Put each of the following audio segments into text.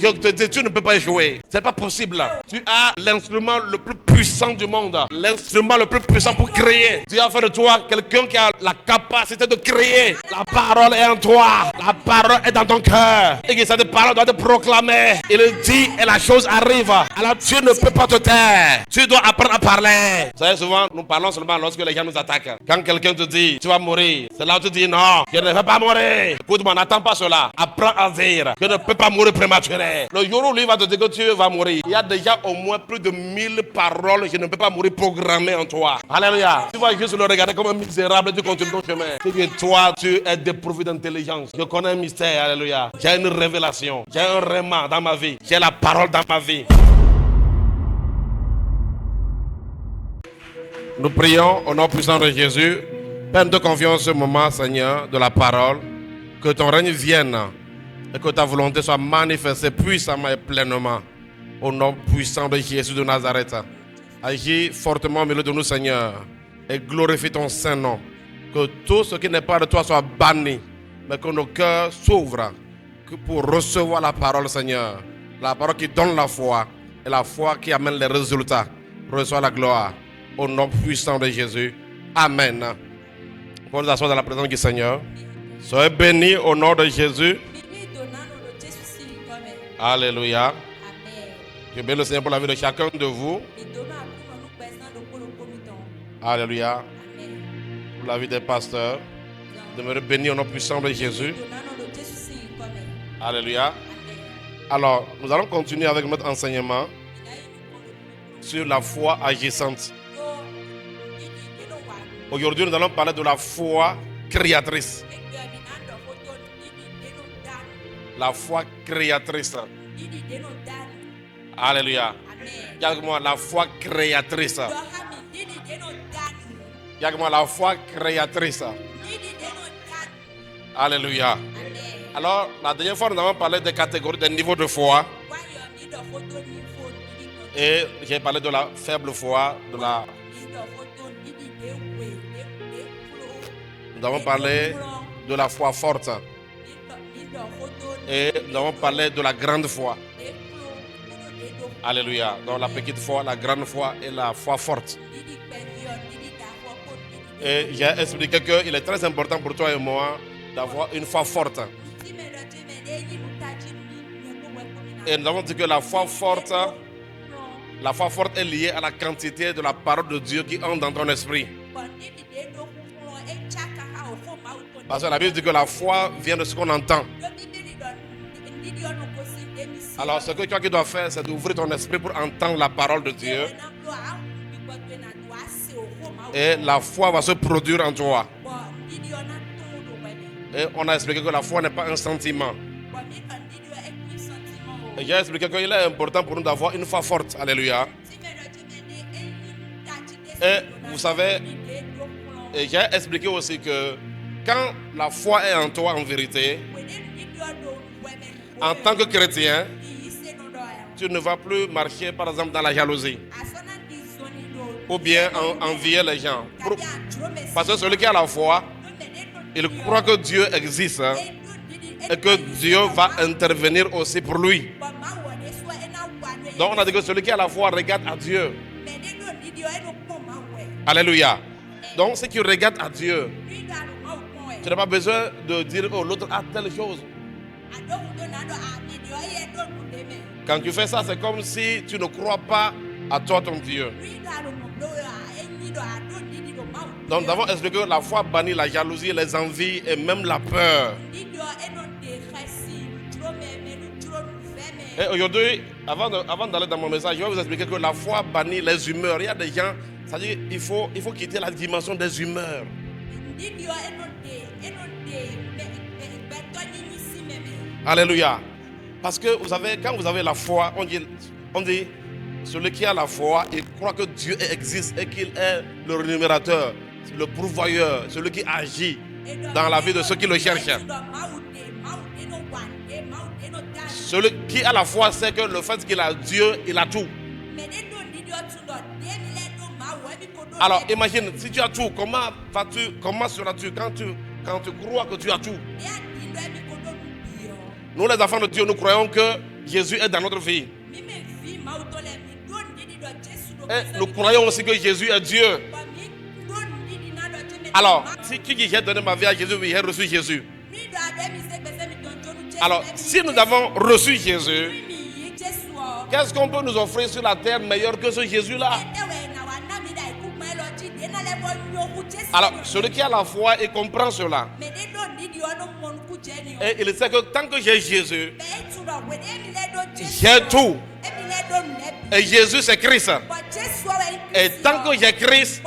Je te dis, tu ne peux pas échouer. C'est pas possible. Tu as l'instrument le plus puissant du monde. L'instrument le plus puissant pour créer. Tu as fait de toi quelqu'un qui a la capacité de créer. La parole est en toi. La parole est dans ton cœur. Et que cette parole doit te proclamer. Il dit et la chose arrive. Alors tu ne peux pas te taire. Tu dois apprendre à parler. Vous savez, souvent, nous parlons seulement lorsque les gens nous attaquent. Quand quelqu'un te dit, tu vas mourir, c'est là où tu dis non, je ne vais pas mourir. Écoute-moi, n'attends pas cela. Apprends à dire, je ne peux pas mourir prématuré. Le jour où lui va te dire que tu vas mourir, il y a déjà au moins plus de 1000 paroles, je ne peux pas mourir, programmées en toi. Alléluia. Tu vas juste le regarder comme un misérable, tu continues ton chemin. C'est que toi, tu es dépourvu d'intelligence. Je connais un mystère, alléluia. J'ai une révélation, j'ai un réma dans ma vie, j'ai la parole dans ma vie. Nous prions au nom puissant de Jésus. Père, nous te confions ce moment, Seigneur, de la parole. Que ton règne vienne et que ta volonté soit manifestée puissamment et pleinement. Au nom puissant de Jésus de Nazareth. Agis fortement au milieu de nous, Seigneur, et glorifie ton saint nom. Que tout ce qui n'est pas de toi soit banni, mais que nos cœurs s'ouvrent pour recevoir la parole, Seigneur. La parole qui donne la foi et la foi qui amène les résultats. Reçois la gloire. Au nom puissant de Jésus. Amen. Pour nous asseoir dans la présence du Seigneur. Soyez bénis au nom de Jésus. Alléluia. Je bénis le Seigneur pour la vie de chacun de vous. Alléluia. Pour la vie des pasteurs. Demeurez bénis au nom puissant de Jésus. Alléluia. Alors, nous allons continuer avec notre enseignement sur la foi agissante. Aujourd'hui, nous allons parler de la foi créatrice. La foi créatrice. Alléluia. Dis avec moi, la foi créatrice. Dis avec moi, la foi créatrice. Alléluia. Alors, la dernière fois, nous avons parlé des catégories, des niveaux de foi. Et j'ai parlé de la faible foi, Nous avons parlé de la foi forte. Et nous avons parlé de la grande foi. Alléluia. Donc la petite foi, la grande foi et la foi forte. Et j'ai expliqué qu'il est très important pour toi et moi d'avoir une foi forte. Et nous avons dit que la foi forte est liée à la quantité de la parole de Dieu qui entre dans ton esprit. Parce que la Bible dit que la foi vient de ce qu'on entend. Alors ce que tu dois faire, c'est d'ouvrir ton esprit pour entendre la parole de Dieu. Et la foi va se produire en toi. Et on a expliqué que la foi n'est pas un sentiment. Et j'ai expliqué qu'il est important pour nous d'avoir une foi forte. Alléluia. Et vous savez, et j'ai expliqué aussi que quand la foi est en toi en vérité, en tant que chrétien, tu ne vas plus marcher par exemple dans la jalousie ou bien envier les gens. Parce que celui qui a la foi, il croit que Dieu existe et que Dieu va intervenir aussi pour lui. Donc on a dit que celui qui a la foi regarde à Dieu. Alléluia. Donc si tu regardes à Dieu, tu n'as pas besoin de dire oh l'autre a telle chose. Quand tu fais ça, c'est comme si tu ne crois pas à toi ton Dieu. Donc nous avons expliqué que la foi bannit la jalousie, les envies et même la peur. Et aujourd'hui, avant d'aller dans mon message, je vais vous expliquer que la foi bannit les humeurs. Il y a des gens, c'est-à-dire il faut quitter la dimension des humeurs. Alléluia. Parce que vous savez, quand vous avez la foi, on dit celui qui a la foi, il croit que Dieu existe et qu'il est le rémunérateur, le pourvoyeur, celui qui agit dans la vie de ceux qui le cherchent. Celui qui a la foi sait que le fait qu'il a Dieu, il a tout. Alors imagine, si tu as tout, comment seras-tu quand tu crois que tu as tout? Nous les enfants de Dieu, nous croyons que Jésus est dans notre vie. Et nous croyons aussi que Jésus est Dieu. Alors, si qui dit j'ai donné ma vie à Jésus, oui, j'ai reçu Jésus. Alors, si nous avons reçu Jésus, qu'est-ce qu'on peut nous offrir sur la terre meilleur que ce Jésus-là? Alors, celui qui a la foi et comprend cela, et il sait que tant que j'ai Jésus, j'ai tout. Et Jésus c'est Christ. Et tant que j'ai Christ,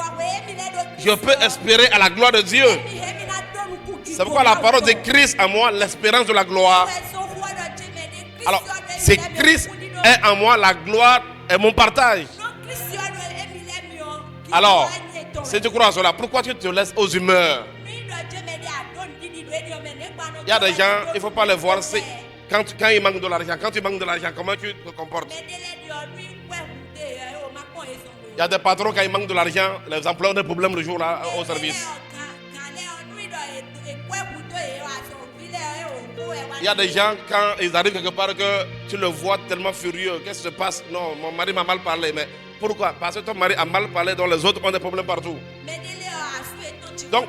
je peux espérer à la gloire de Dieu. C'est pourquoi la parole de Christ en moi, l'espérance de la gloire. Alors, si Christ est en moi, la gloire est mon partage. Alors, si tu crois à cela, pourquoi tu te laisses aux humeurs? Il y a des gens, il ne faut pas les voir. Quand il manque de l'argent, quand tu manques de l'argent, comment tu te comportes? Il y a des patrons, quand ils manquent de l'argent, les employés ont des problèmes le jour-là au service. Il y a des gens, quand ils arrivent quelque part, que tu le vois tellement furieux. Qu'est-ce qui se passe? Non, mon mari m'a mal parlé. Mais pourquoi? Parce que ton mari a mal parlé, donc les autres ont des problèmes partout. Donc,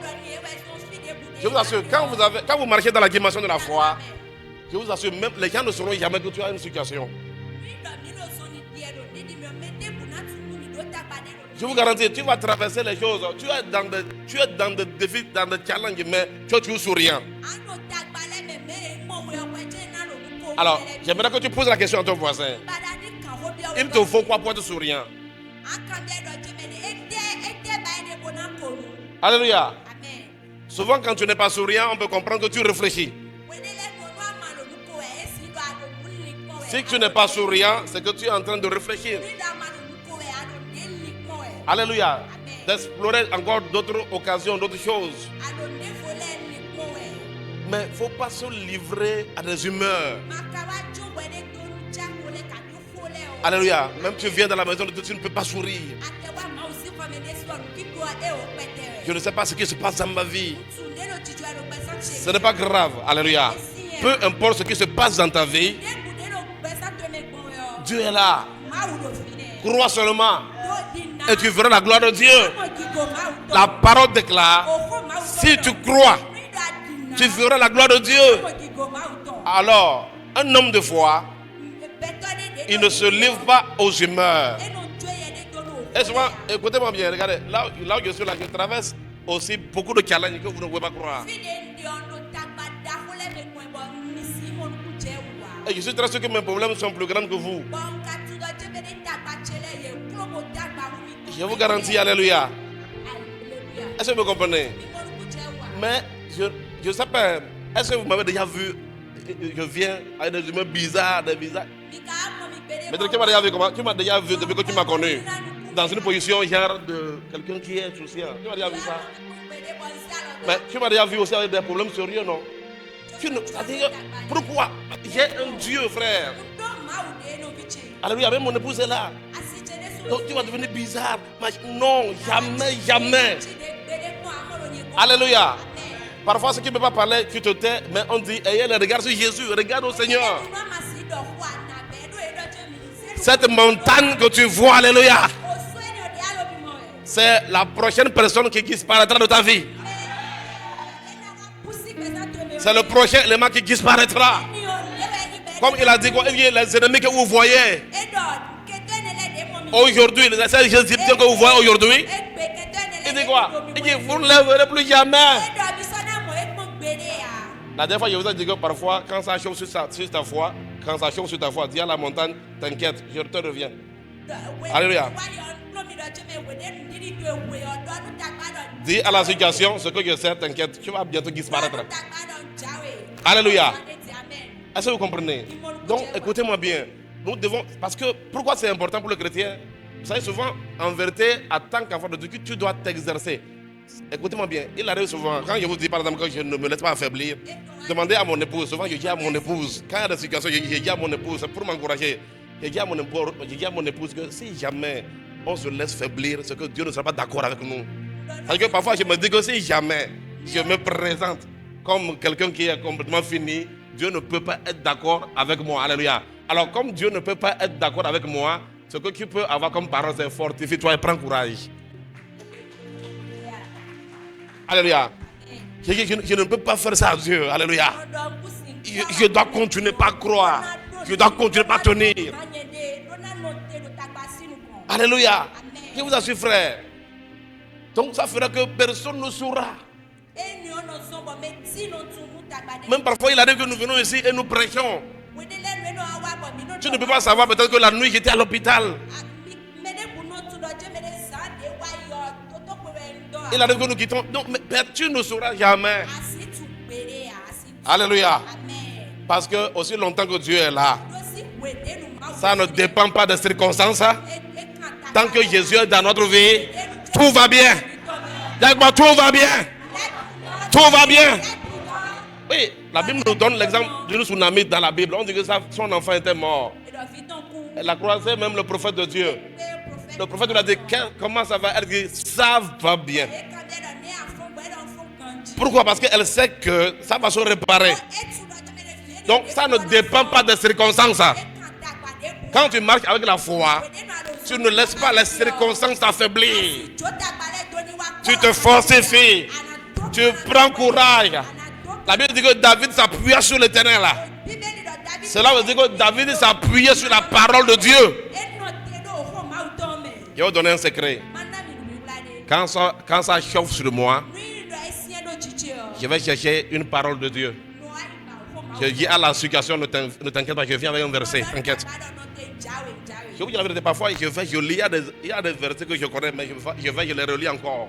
je vous assure, quand vous marchez dans la dimension de la foi, je vous assure, même les gens ne sauront jamais que tu as une situation. Je vous garantis, tu vas traverser les choses. Tu es dans des défis, dans des challenges, mais tu es toujours souriant. Alors, j'aimerais que tu poses la question à ton voisin. Il te faut quoi pour être souriant? Alléluia. Souvent, quand tu n'es pas souriant, on peut comprendre que tu réfléchis. Si tu n'es pas souriant, c'est que tu es en train de réfléchir. Alléluia. D'explorer encore d'autres occasions, d'autres choses. Mais il ne faut pas se livrer à des humeurs. Alléluia. Même tu viens dans la maison de Dieu, tu ne peux pas sourire. Je ne sais pas ce qui se passe dans ma vie. Ce n'est pas grave. Alléluia. Peu importe ce qui se passe dans ta vie, Dieu est là. Crois seulement. Et tu verras la gloire de Dieu. La parole déclare, si tu crois, tu verras la gloire de Dieu. Alors, un homme de foi, il ne se livre pas aux humeurs. Et souvent, écoutez-moi bien, regardez, là où je suis là, je traverse aussi beaucoup de challenges que vous ne pouvez pas croire. Et je suis très sûr que mes problèmes sont plus grands que vous. Je vous garantis, alléluia. Est-ce que vous comprenez? Mais je ne sais pas, est-ce que vous m'avez déjà vu? Je viens avec des humeurs bizarres, des visages. Mais tu m'as déjà vu comment? Tu m'as déjà vu depuis que tu m'as connu dans une position genre de quelqu'un qui est insouciant. Tu m'as déjà vu ça? Mais tu m'as déjà vu aussi avec des problèmes sérieux, non? Pourquoi? J'ai un Dieu, frère. Alléluia, même mon épouse est là. Donc tu vas devenir bizarre. Non, jamais, jamais. Alléluia. Parfois, ceux qui ne peuvent pas parler, tu te tais, mais on dit, ayez le regard sur Jésus, regarde au Seigneur. Cette montagne que tu vois, alléluia, c'est la prochaine personne qui disparaîtra de ta vie. C'est le prochain élément qui disparaîtra. Comme il a dit, les ennemis que vous voyez aujourd'hui, les Égyptiens que vous voyez aujourd'hui, il dit quoi? Il dit, vous ne les verrez plus jamais. La dernière fois, je vous ai dit que parfois, quand ça chauffe sur ta foi, dis à la montagne, t'inquiète, je te reviens. Alléluia. Dis à la situation, ce que je sais, t'inquiète, tu vas bientôt disparaître. Alléluia. Est-ce que vous comprenez? Donc, écoutez-moi bien. Nous devons, parce que, pourquoi c'est important pour le chrétien? Vous savez, souvent, en vérité, en tant qu'enfant de Dieu, tu dois t'exercer. Écoutez-moi bien, il arrive souvent, quand je vous dis par exemple que je ne me laisse pas affaiblir, demandez à mon épouse, souvent je dis à mon épouse, quand il y a des situations, je dis à mon épouse, pour m'encourager, je dis à mon épouse que si jamais on se laisse faiblir, c'est que Dieu ne sera pas d'accord avec nous. Parce que parfois je me dis que si jamais je me présente comme quelqu'un qui est complètement fini, Dieu ne peut pas être d'accord avec moi. Alléluia. Alors, comme Dieu ne peut pas être d'accord avec moi, ce que tu peux avoir comme parole, c'est fortifie-toi et prends courage. Alléluia. Je ne peux pas faire ça à Dieu. Alléluia. Je dois continuer par croire. Je dois continuer par tenir. Alléluia. Je vous assure, frère. Donc ça fera que personne ne saura. Même parfois, il arrive que nous venons ici et nous prêchons. Tu ne peux pas savoir peut-être que la nuit j'étais à l'hôpital. Il arrive que nous quittons. Non, mais tu ne sauras jamais. Alléluia. Parce que aussi longtemps que Dieu est là, ça ne dépend pas des circonstances. Tant que Jésus est dans notre vie, tout va bien. Dis-moi, tout va bien. Tout va bien. Oui, la Bible nous donne l'exemple d'une tsunami dans la Bible. On dit que son enfant était mort. Elle a croisé même le prophète de Dieu. Le prophète lui a dit, comment ça va? Elle dit, ça va bien. Pourquoi? Parce qu'elle sait que ça va se réparer. Donc ça ne dépend pas des circonstances. Quand tu marches avec la foi, tu ne laisses pas les circonstances t'affaiblir. Tu te fortifies. Tu prends courage. La Bible dit que David s'appuyait sur l'Éternel. Cela veut dire que David s'appuyait sur la parole de Dieu. Je vais vous donner un secret. Quand ça chauffe sur moi, je vais chercher une parole de Dieu. Je dis à la situation, ne t'inquiète pas, je viens avec un verset, t'inquiète. Je vous dis la vérité, parfois je lis, il y a des versets que je connais, mais je les relis encore.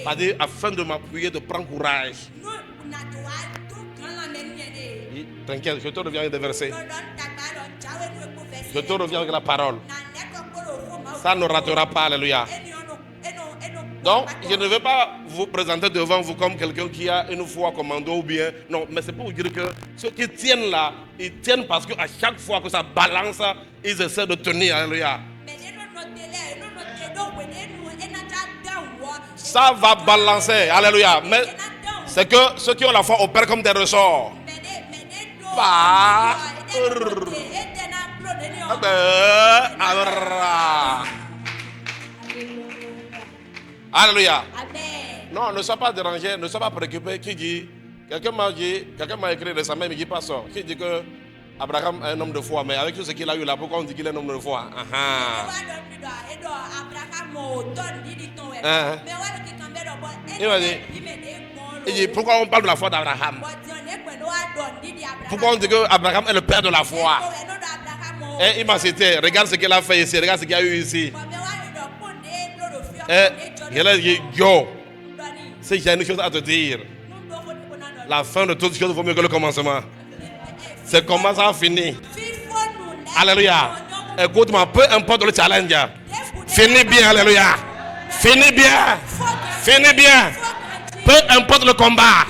C'est-à-dire, afin de m'appuyer, de prendre courage. T'inquiète, je te reviens avec des versets. Je te reviens avec la parole. Ça ne ratera pas, alléluia. Donc, je ne vais pas vous présenter devant vous comme quelqu'un qui a une foi commando ou bien... Non, mais c'est pour vous dire que ceux qui tiennent là, ils tiennent parce qu'à chaque fois que ça balance, ils essaient de tenir, alléluia. Ça va balancer, alléluia. Mais c'est que ceux qui ont la foi opèrent comme des ressorts. Alléluia. Non, ne sois pas dérangé, ne sois pas préoccupé. Qui dit? Quelqu'un m'a écrit récemment, mais qui passe. Qui dit que Abraham est un homme de foi, mais avec tout ce qu'il a eu là, pourquoi on dit qu'il est un homme de foi? Il m'a dit, pourquoi on parle de la foi d'Abraham? Pourquoi on dit que Abraham est le père de la foi? Et il m'a cité, regarde ce qu'il a fait ici, regarde ce qu'il y a eu ici. Et je lui ai dit, yo, si j'ai une chose à te dire, la fin de toutes choses vaut mieux que le commencement. C'est comment ça a fini. Alléluia. Écoute-moi, peu importe le challenge, finis bien, alléluia. Finis bien. Finis bien. Peu importe le combat.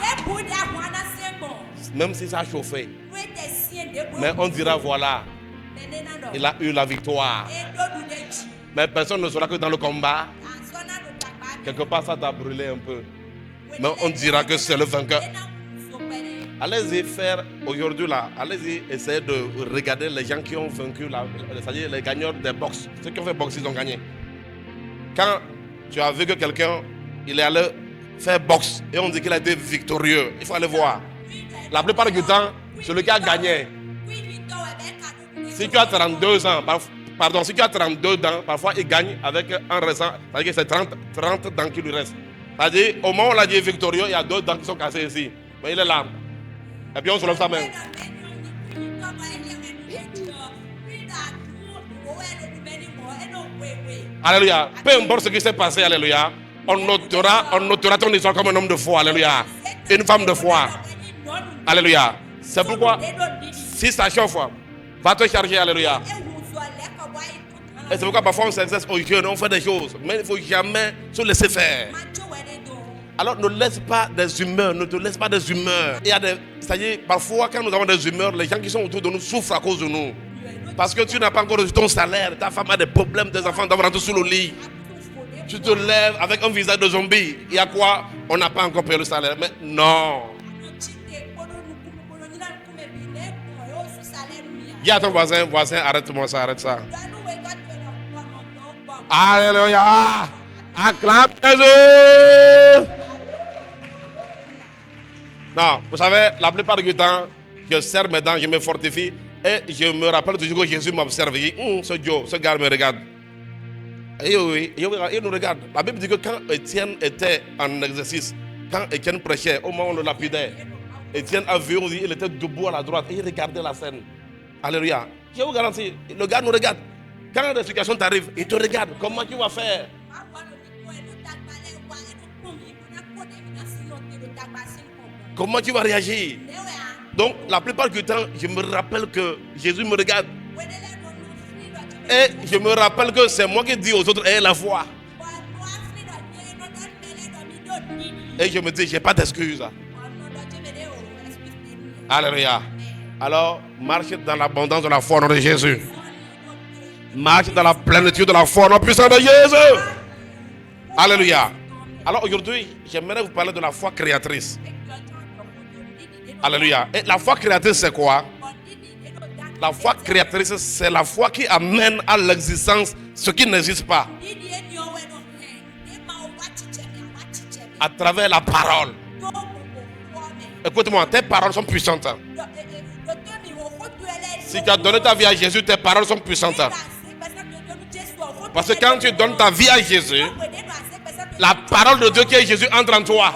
Même si ça a chauffé. Mais on dira, voilà, il a eu la victoire. Mais personne ne saura que dans le combat, quelque part ça t'a brûlé un peu. Mais on dira que c'est le vainqueur. Allez-y faire aujourd'hui là, allez-y essayer de regarder les gens qui ont vaincu, c'est-à-dire les gagnants des box. Ceux qui ont fait boxe, ils ont gagné. Quand tu as vu que quelqu'un, il est allé faire boxe et on dit qu'il a été victorieux, il faut aller voir. La plupart du temps, celui qui a gagné, si tu as 32 ans, si tu as 32 ans, parfois il gagne avec un restant, c'est-à-dire que c'est 30 dents qui lui restent. C'est-à-dire, au moment où on a dit victorieux, il y a 2 dents qui sont cassées ici. Mais il est là. Et puis on se lève sa main. Alléluia. Peu importe ce qui s'est passé, alléluia. On notera ton histoire comme un homme de foi, alléluia. Une femme de foi. Alléluia. C'est pourquoi, si ça chauffe, va te charger, alléluia. Et c'est pourquoi parfois on s'exerce aux jeunes, on fait des choses. Mais il ne faut jamais se laisser faire. Alors ne laisse pas des humeurs, ne te laisse pas des humeurs. Il y a c'est-à-dire, parfois quand nous avons des humeurs, les gens qui sont autour de nous souffrent à cause de nous. Parce que tu n'as pas encore reçu ton salaire, ta femme a des problèmes, tes enfants doivent rentrer sous le lit. Tu te lèves avec un visage de zombie. Il y a quoi? On n'a pas encore payé le salaire. Mais non. Dis à ton voisin, arrête-moi ça, arrête ça. Alléluia. Acclame Jésus. Non, vous savez, la plupart du temps, je serre mes dents, je me fortifie et je me rappelle toujours que Jésus m'observe. Il dit, ce gars me regarde. Et oui, il nous regarde. La Bible dit que quand Étienne était en exercice, quand Étienne prêchait, au moment où on le lapidait, Étienne a vu, il était debout à la droite et il regardait la scène. Alléluia. Je vous garantis, le gars nous regarde. Quand la situation t'arrive, il te regarde. Comment tu vas faire? Comment tu vas réagir? Donc, la plupart du temps, je me rappelle que Jésus me regarde. Et je me rappelle que c'est moi qui dis aux autres, aie la foi. Et je me dis, je n'ai pas d'excuses. Alléluia. Alors, marche dans l'abondance de la foi au nom de Jésus. Marche dans la plénitude de la foi au nom puissant de Jésus. Alléluia. Alors aujourd'hui, j'aimerais vous parler de la foi créatrice. Alléluia. Et la foi créatrice, c'est quoi? La foi créatrice, c'est la foi qui amène à l'existence ce qui n'existe pas. À travers la parole. Écoute-moi, tes paroles sont puissantes. Si tu as donné ta vie à Jésus, tes paroles sont puissantes. Parce que quand tu donnes ta vie à Jésus, la parole de Dieu qui est Jésus entre en toi.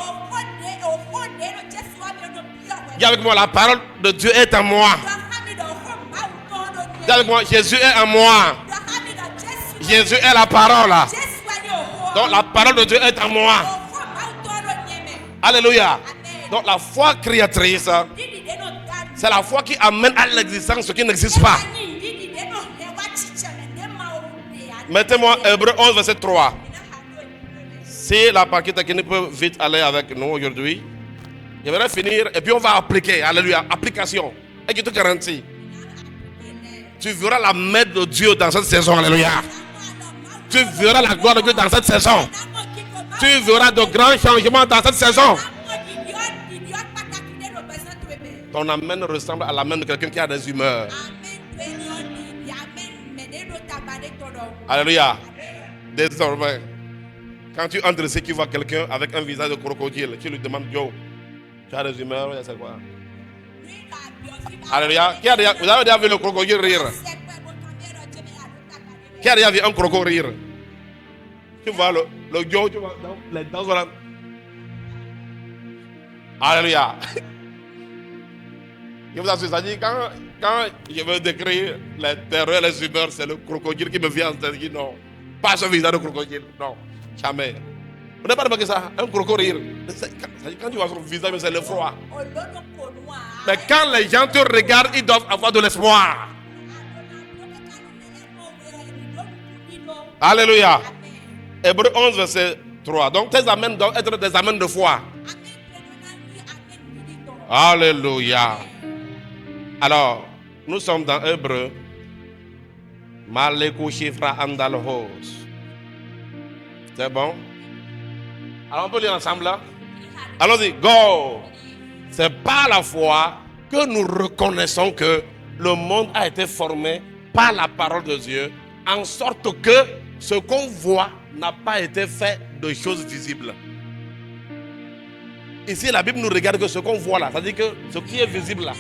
Dis avec moi, la parole de Dieu est en moi. Dis avec moi, Jésus est en moi. Jésus est la parole. Donc la parole de Dieu est en moi. Alléluia. Donc la foi créatrice, c'est la foi qui amène à l'existence ce qui n'existe pas. Mettez-moi Hébreux 11, verset 3. Si la partie technique peut vite aller avec nous aujourd'hui, je vais finir et puis on va appliquer. Alléluia. Application. Et je te garantis, tu verras la main de Dieu dans cette saison. Alléluia. Tu verras la gloire de Dieu dans cette saison. Tu verras de grands changements dans cette saison. Ton amen ressemble à la main de quelqu'un qui a des humeurs. Alléluia. Désormais, quand tu entres ici, tu vois quelqu'un avec un visage de crocodile. Tu lui demandes, yo, tu as des humeurs, c'est quoi? Alléluia. Vous avez déjà vu le crocodile rire? Qui a déjà vu un crocodile rire? Tu vois le yo, tu vois les dents. Voilà. Alléluia. Je vous assure, ça dit, quand je veux décrire les terreurs, les humeurs, c'est le crocodile qui me vient en tête. Non, pas ce visage de crocodile, non, jamais. Vous n'avez pas remarqué ça, un crocodile. Quand tu vois son visage, c'est le froid. Mais quand les gens te regardent, ils doivent avoir de l'espoir. Alléluia. Hébreux 11, verset 3. Donc tes amens doivent être des amens de foi. Alléluia. Alors, nous sommes dans Hébreux. Malekou Shifra Andalhos. C'est bon? Alors on peut lire ensemble là? Allons-y, go! C'est par la foi que nous reconnaissons que le monde a été formé par la parole de Dieu, en sorte que ce qu'on voit n'a pas été fait de choses visibles. Ici, la Bible nous regarde que ce qu'on voit là, c'est-à-dire que ce qui est visible là,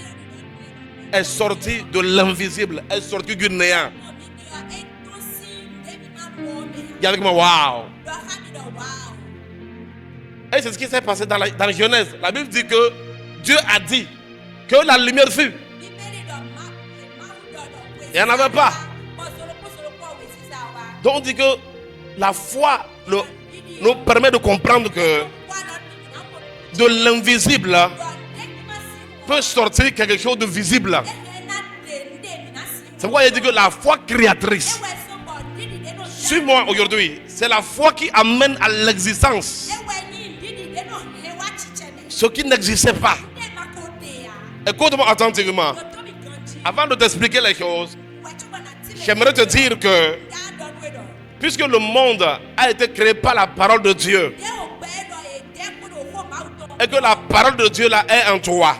est sorti de l'invisible, est sorti du néant. Dis avec moi, waouh! Et c'est ce qui s'est passé dans la Genèse. La Bible dit que Dieu a dit que la lumière fut. Il n'y en avait pas. Donc on dit que la foi nous permet de comprendre que de l'invisible peut sortir quelque chose de visible. C'est pourquoi il dit que la foi créatrice, suis-moi aujourd'hui, c'est la foi qui amène à l'existence ce qui n'existait pas. Écoute-moi attentivement. Avant de t'expliquer les choses, j'aimerais te dire que puisque le monde a été créé par la parole de Dieu et que la parole de Dieu là est en toi,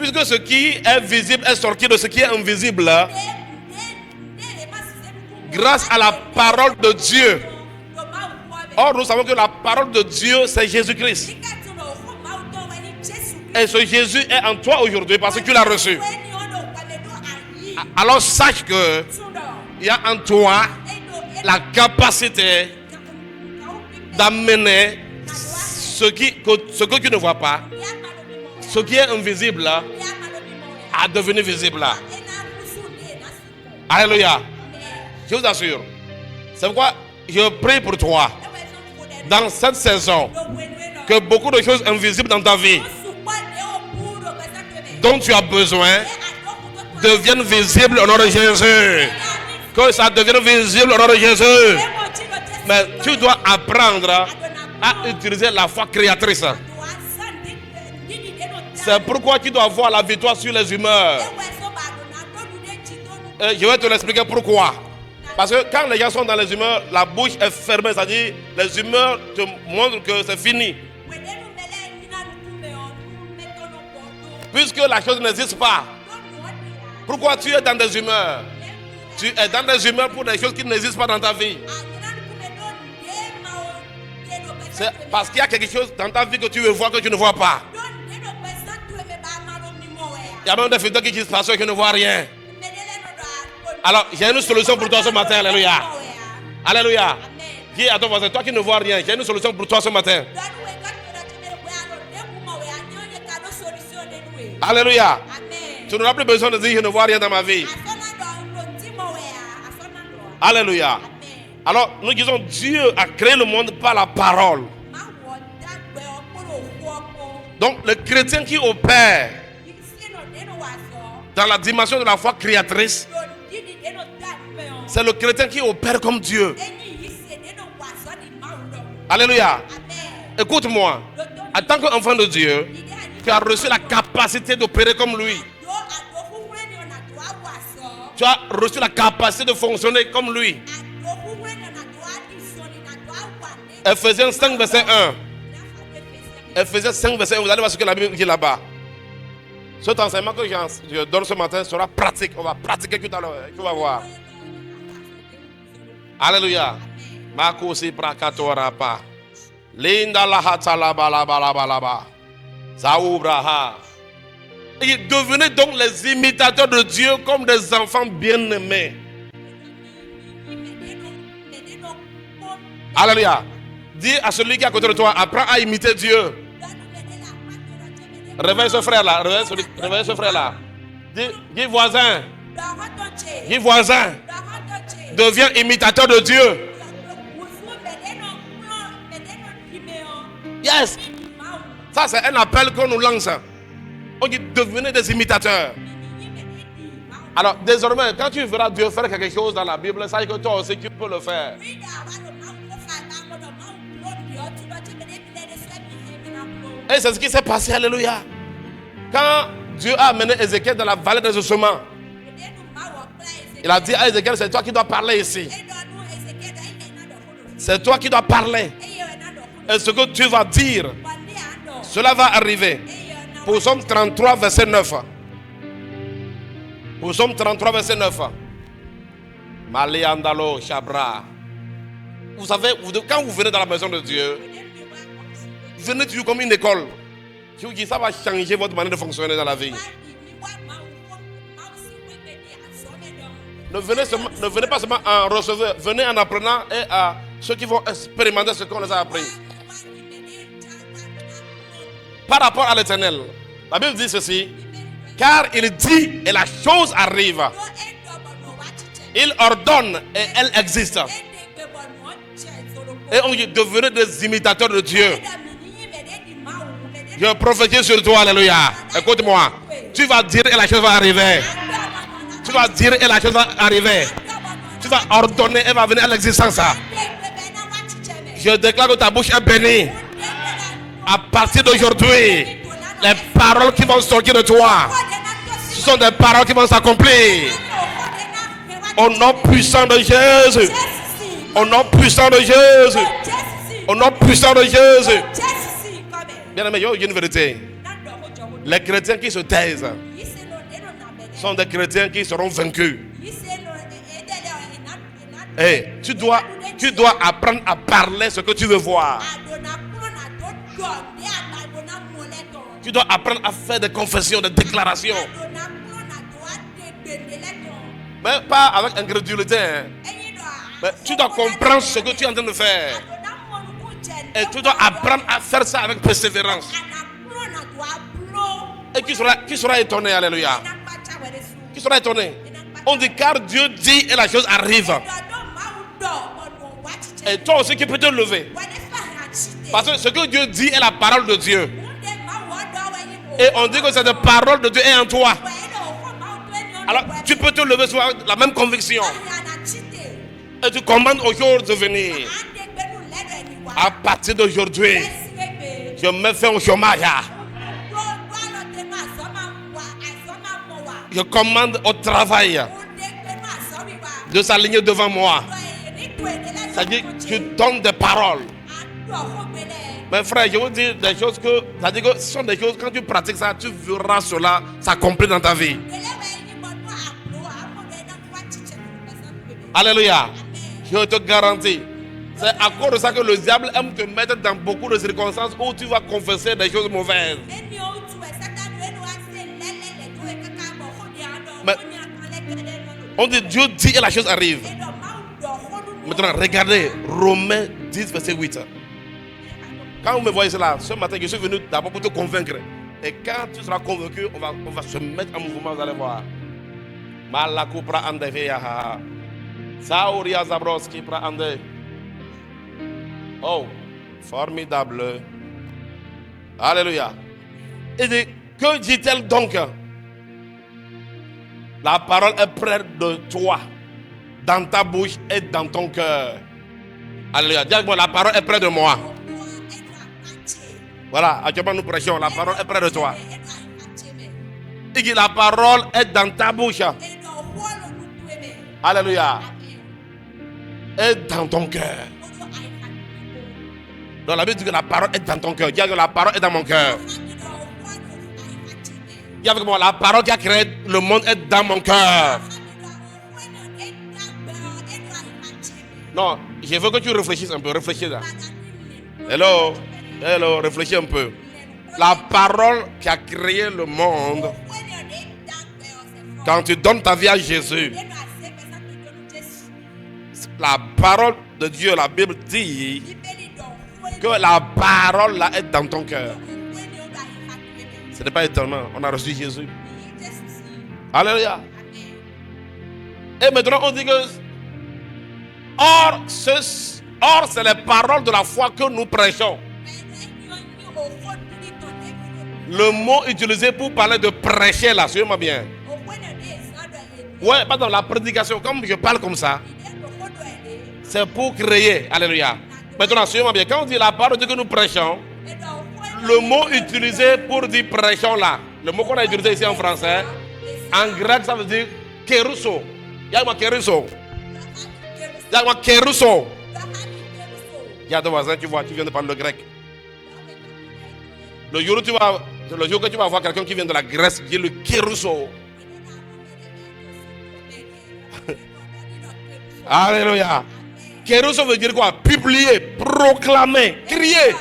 Puisque ce qui est visible est sorti de ce qui est invisible, grâce à la parole de Dieu. Or, nous savons que la parole de Dieu, c'est Jésus-Christ. Et ce Jésus est en toi aujourd'hui parce que tu l'as reçu. Alors sache que il y a en toi la capacité d'amener ce que tu ne vois pas, ce qui est invisible, à devenir visible. Alléluia. Je vous assure. C'est pourquoi je prie pour toi dans cette saison que beaucoup de choses invisibles dans ta vie dont tu as besoin deviennent visibles au nom de Jésus. Que ça devienne visible au nom de Jésus. Mais tu dois apprendre à utiliser la foi créatrice. C'est pourquoi tu dois avoir la victoire sur les humeurs. Et je vais te l'expliquer pourquoi. Parce que quand les gens sont dans les humeurs, la bouche est fermée, c'est-à-dire les humeurs te montrent que c'est fini. Puisque la chose n'existe pas. Pourquoi tu es dans des humeurs? Tu es dans des humeurs pour des choses qui n'existent pas dans ta vie. C'est parce qu'il y a quelque chose dans ta vie que tu veux voir que tu ne vois pas. Il y a même des futurs qui disent parce que je ne vois rien. Alors, j'ai une solution pour toi ce matin. Alléluia. Alléluia. Dis à ton voisin, toi qui ne vois rien, j'ai une solution pour toi ce matin. Alléluia. Tu n'auras plus besoin de dire je ne vois rien dans ma vie. Alléluia. Alors, nous disons Dieu a créé le monde par la parole. Donc, le chrétien qui opère dans la dimension de la foi créatrice, c'est le chrétien qui opère comme Dieu. Alléluia. Écoute-moi. En tant qu'enfant de Dieu, tu as reçu la capacité d'opérer comme lui. Tu as reçu la capacité de fonctionner comme lui. Ephésiens 5, verset 1. Ephésiens 5, verset 1. Vous allez voir ce que la Bible dit là-bas. Cet enseignement que je donne ce matin sera pratique. On va pratiquer tout à l'heure. Tu vas voir. Alléluia. Makosi prakatorapa. Linda lahata laba. Zaoubraha. Et devenez donc les imitateurs de Dieu comme des enfants bien-aimés. Alléluia. Dis à celui qui est à côté de toi, apprends à imiter Dieu. Réveille ce frère-là. Réveille ce frère-là. Dis voisin. Dis voisin. Deviens imitateur de Dieu. Yes. Ça, c'est un appel qu'on nous lance. On dit devenez des imitateurs. Alors, désormais, quand tu verras Dieu faire quelque chose dans la Bible, sache que toi aussi, tu peux le faire. Et c'est ce qui s'est passé, alléluia. Quand Dieu a amené Ézéchiel dans la vallée des ossements, il a dit à Ézéchiel, c'est toi qui dois parler ici. C'est toi qui dois parler. Et ce que tu vas dire, cela va arriver. Psaume 33, verset 9. Psaume 33, verset 9. Maliandalo Chabra. Vous savez, quand vous venez dans la maison de Dieu, venez toujours comme une école. Je vous dis, ça va changer votre manière de fonctionner dans la vie. Ne venez pas seulement en receveur, venez en apprenant et à ceux qui vont expérimenter ce qu'on les a appris. Par rapport à l'Éternel, la Bible dit ceci, car il dit et la chose arrive. Il ordonne et elle existe. Et on dit devenez des imitateurs de Dieu. Je prophétise sur toi, alléluia. Écoute-moi, tu vas dire et la chose va arriver. Tu vas dire et la chose va arriver. Tu vas ordonner et elle va venir à l'existence. Je déclare que ta bouche est bénie. À partir d'aujourd'hui, les paroles qui vont sortir de toi, ce sont des paroles qui vont s'accomplir. Au nom puissant de Jésus. Au nom puissant de Jésus. Au nom puissant de Jésus. Bien aimé, il y a une vérité. Les chrétiens qui se taisent sont des chrétiens qui seront vaincus. Et tu dois apprendre à parler ce que tu veux voir. Tu dois apprendre à faire des confessions, des déclarations. Mais pas avec incrédulité. Hein. Mais tu dois comprendre ce que tu es en train de faire. Et tu dois apprendre à faire ça avec persévérance. Et qui sera étonné, alléluia. Qui sera étonné. On dit car Dieu dit et la chose arrive. Et toi aussi qui peux te lever. Parce que ce que Dieu dit est la parole de Dieu. Et on dit que cette parole de Dieu est en toi. Alors tu peux te lever sur la même conviction. Et tu commandes aux jours de venir. À partir d'aujourd'hui, je me fais au chômage. Je commande au travail de s'aligner devant moi. C'est-à-dire que tu donnes des paroles. Mais frère, je vous dis des choses que, c'est-à-dire que ce sont des choses, quand tu pratiques ça, tu verras cela s'accomplir dans ta vie. Alléluia. Je te garantis. C'est à cause de ça que le diable aime te mettre dans beaucoup de circonstances où tu vas confesser des choses mauvaises. Mais on dit Dieu dit et la chose arrive. Maintenant, regardez Romains 10, verset 8. Quand vous me voyez cela, ce matin, je suis venu d'abord pour te convaincre. Et quand tu seras convaincu, on va se mettre en mouvement, vous allez voir. Malakupra andeveya. Sauria Zabroski pra ande. Oh, formidable. Alléluia. Et dit, que dit-elle donc? La parole est près de toi, dans ta bouche et dans ton cœur. Alléluia. Dis-moi, la parole est près de moi. Voilà, actuellement nous prêchons, la parole est près de toi. Il dit, la parole est dans ta bouche. Alléluia. Et dans ton cœur. Donc la Bible dit que la parole est dans ton cœur. Dis que la parole est dans mon cœur. Dis avec moi, la parole qui a créé le monde est dans mon cœur. Non, je veux que tu réfléchisses un peu. Réfléchis là. Hello, réfléchis un peu. La parole qui a créé le monde, quand tu donnes ta vie à Jésus, la parole de Dieu, la Bible dit que la parole là est dans ton cœur. Ce n'est pas étonnant, on a reçu Jésus. Alléluia. Et maintenant on dit que or c'est les paroles de la foi que nous prêchons. Le mot utilisé pour parler de prêcher là, suivez-moi bien. Ouais, pardon, la prédication, comme je parle comme ça, c'est pour créer. Alléluia. Maintenant, suivez-moi bien. Quand on dit la parole de Dieu que nous prêchons, le mot utilisé pour dire prêchons là, le mot qu'on a utilisé ici en français, en grec ça veut dire kéruso. Y'a-moi kéruso. Y'a-moi kéruso. Y'a ton voisin, tu vois, tu viens de parler le grec. Le jour que tu vas voir quelqu'un qui vient de la Grèce, dit le kéruso. Alléluia. Kéruso veut dire quoi? Publier, proclamer, crier.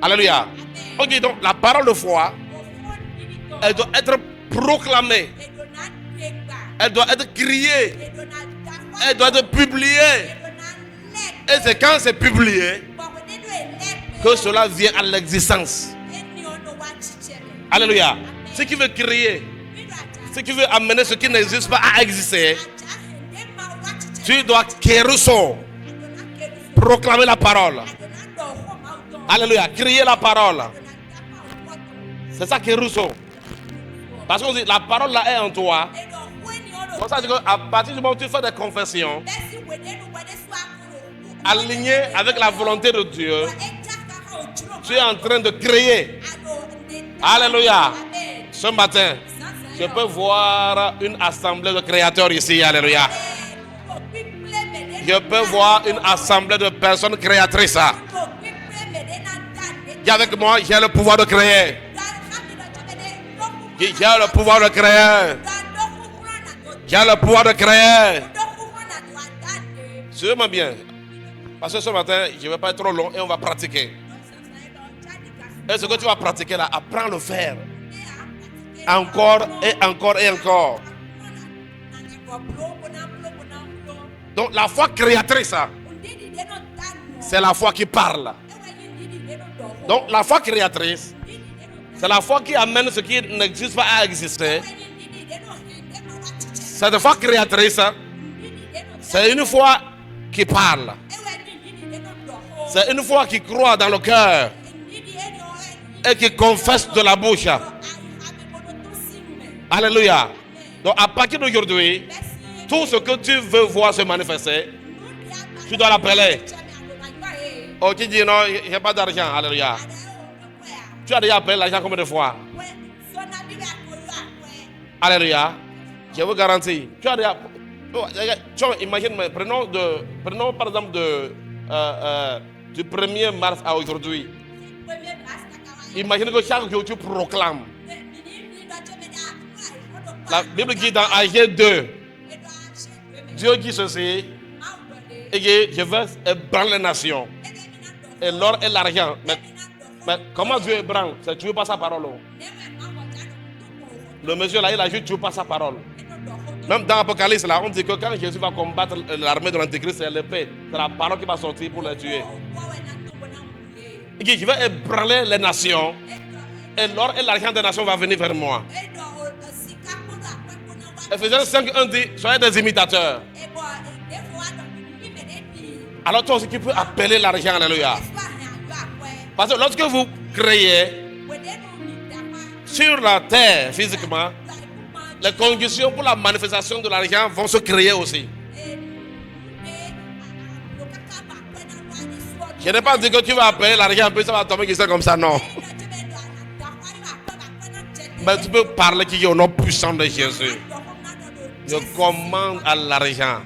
Alléluia. Ok, donc la parole de foi, elle doit être proclamée. Elle doit être criée. Elle doit être publiée. Et c'est quand c'est publié que cela vient à l'existence. Alléluia. Ce qui veut crier, ce qui veut amener ce qui n'existe pas à exister, tu dois kéruso, proclamer la parole. Alléluia, crier la parole. C'est ça kéruso. Parce que la parole là est en toi. Pour ça, à partir du moment où tu fais des confessions alignées avec la volonté de Dieu, tu es en train de créer. Alléluia. Ce matin, je peux voir une assemblée de créateurs ici. Alléluia. Je peux voir une assemblée de personnes créatrices. Dis avec moi, j'ai le pouvoir de créer. J'ai le pouvoir de créer. J'ai le pouvoir de créer. Suivez-moi bien. Parce que ce matin, je ne vais pas être trop long et on va pratiquer. Et ce que tu vas pratiquer là, apprends à le faire. Encore et encore et encore. Donc la foi créatrice, c'est la foi qui parle. Donc la foi créatrice, c'est la foi qui amène ce qui n'existe pas à exister. Cette foi créatrice, c'est une foi qui parle. C'est une foi qui croit dans le cœur et qui confesse de la bouche. Alléluia. Donc à partir d'aujourd'hui, tout ce que tu veux voir se manifester, tu dois l'appeler. Oh, tu dis non, il n'y a pas d'argent. Alléluia. Tu as déjà appelé l'argent combien de fois? Alléluia. Je vous garantis. Tu as déjà. Imagine, prenons par exemple du 1er mars à aujourd'hui. Imagine que chaque jour tu proclames. La Bible dit dans Agé 2, Dieu dit ceci, et que je vais ébranler les nations, et l'or et l'argent. Mais comment Dieu ébranle? C'est tué par sa parole. Le monsieur là, il a juste tué par sa parole. Même dans l'Apocalypse là, on dit que quand Jésus va combattre l'armée de l'Antéchrist, c'est l'épée. C'est la parole qui va sortir pour les tuer. Il dit, je vais ébranler les nations, et l'or et l'argent des nations va venir vers moi. Ephésiens 5:1 dit, soyez des imitateurs. Alors toi aussi tu peux appeler l'argent, alléluia. Parce que lorsque vous créez sur la terre physiquement, les conditions pour la manifestation de l'argent vont se créer aussi. Je n'ai pas dit que tu vas appeler l'argent, puis ça va tomber comme ça, non. Mais tu peux parler qui est au nom puissant de Jésus. Je commande à l'argent.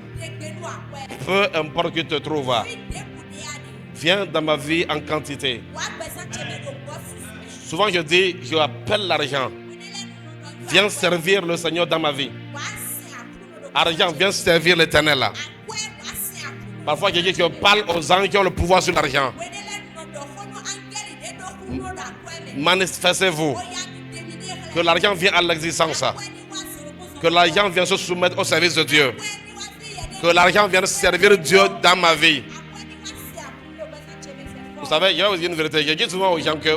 Peu importe que tu te trouves. Viens dans ma vie en quantité. Souvent je dis, je appelle l'argent. Viens servir le Seigneur dans ma vie. Argent, viens servir l'Éternel. Parfois je dis, je parle aux anges qui ont le pouvoir sur l'argent. Manifestez-vous. Que l'argent vienne à l'existence. Que l'argent vienne se soumettre au service de Dieu. Que l'argent vienne servir Dieu dans ma vie. Vous savez, il y a aussi une vérité. Je dis souvent aux gens que,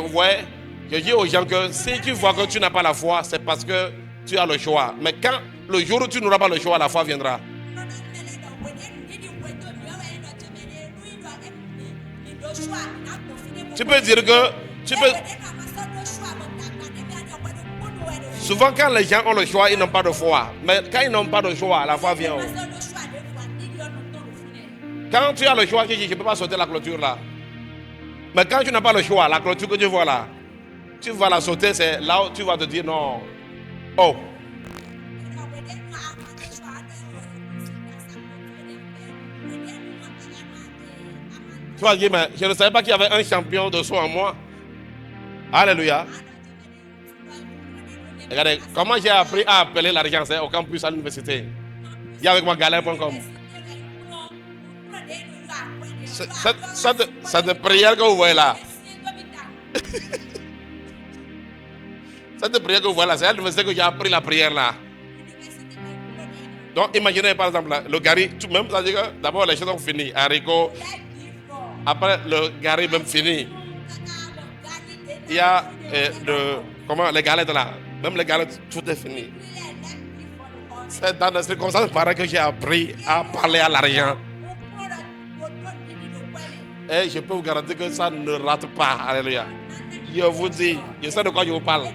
si tu vois que tu n'as pas la foi, c'est parce que tu as le choix. Mais quand le jour où tu n'auras pas le choix, la foi viendra. Tu peux dire que, souvent quand les gens ont le choix, ils n'ont pas de foi. Mais quand ils n'ont pas de choix, la foi vient. Quand tu as le choix, tu dis, je ne peux pas sauter la clôture là. Mais quand tu n'as pas le choix, la clôture que tu vois là, tu vas la sauter, c'est là où tu vas te dire non. Oh. Tu vas dire, mais je ne savais pas qu'il y avait un champion de saut en moi. Alléluia. Regardez, comment j'ai appris à appeler l'argent, c'est au campus à l'université. Il y a avec moi galère.com. Cette prière que vous voyez là. Cette prière que vous voyez là, c'est à l'université que j'ai appris la prière là. Donc imaginez par exemple le gari, même ça dit que d'abord les choses ont fini. Haricot, après le gari même fini. Il y a les galettes là. Même les galettes, tout est fini. C'est dans des circonstances pareilles que j'ai appris à parler à l'argent. Et je peux vous garantir que ça ne rate pas. Alléluia. Je vous dis, je sais de quoi je vous parle.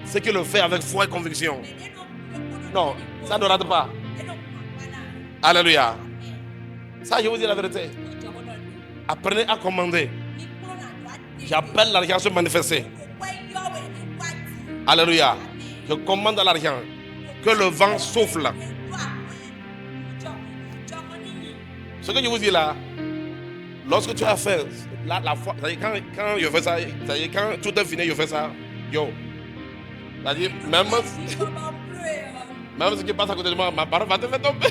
C'est qu'il le fait avec foi et conviction. Non, ça ne rate pas. Alléluia. Ça, je vous dis la vérité. Apprenez à commander. J'appelle l'argent à se manifester. Alléluia. Je commande à l'argent que le vent souffle. Ce que je vous dis là, Lorsque tu as fait la foi, quand je fais ça, quand tout est fini, je fais ça. Yo. C'est-à-dire, même ce qui passe à côté de moi, ma parole va te faire tomber.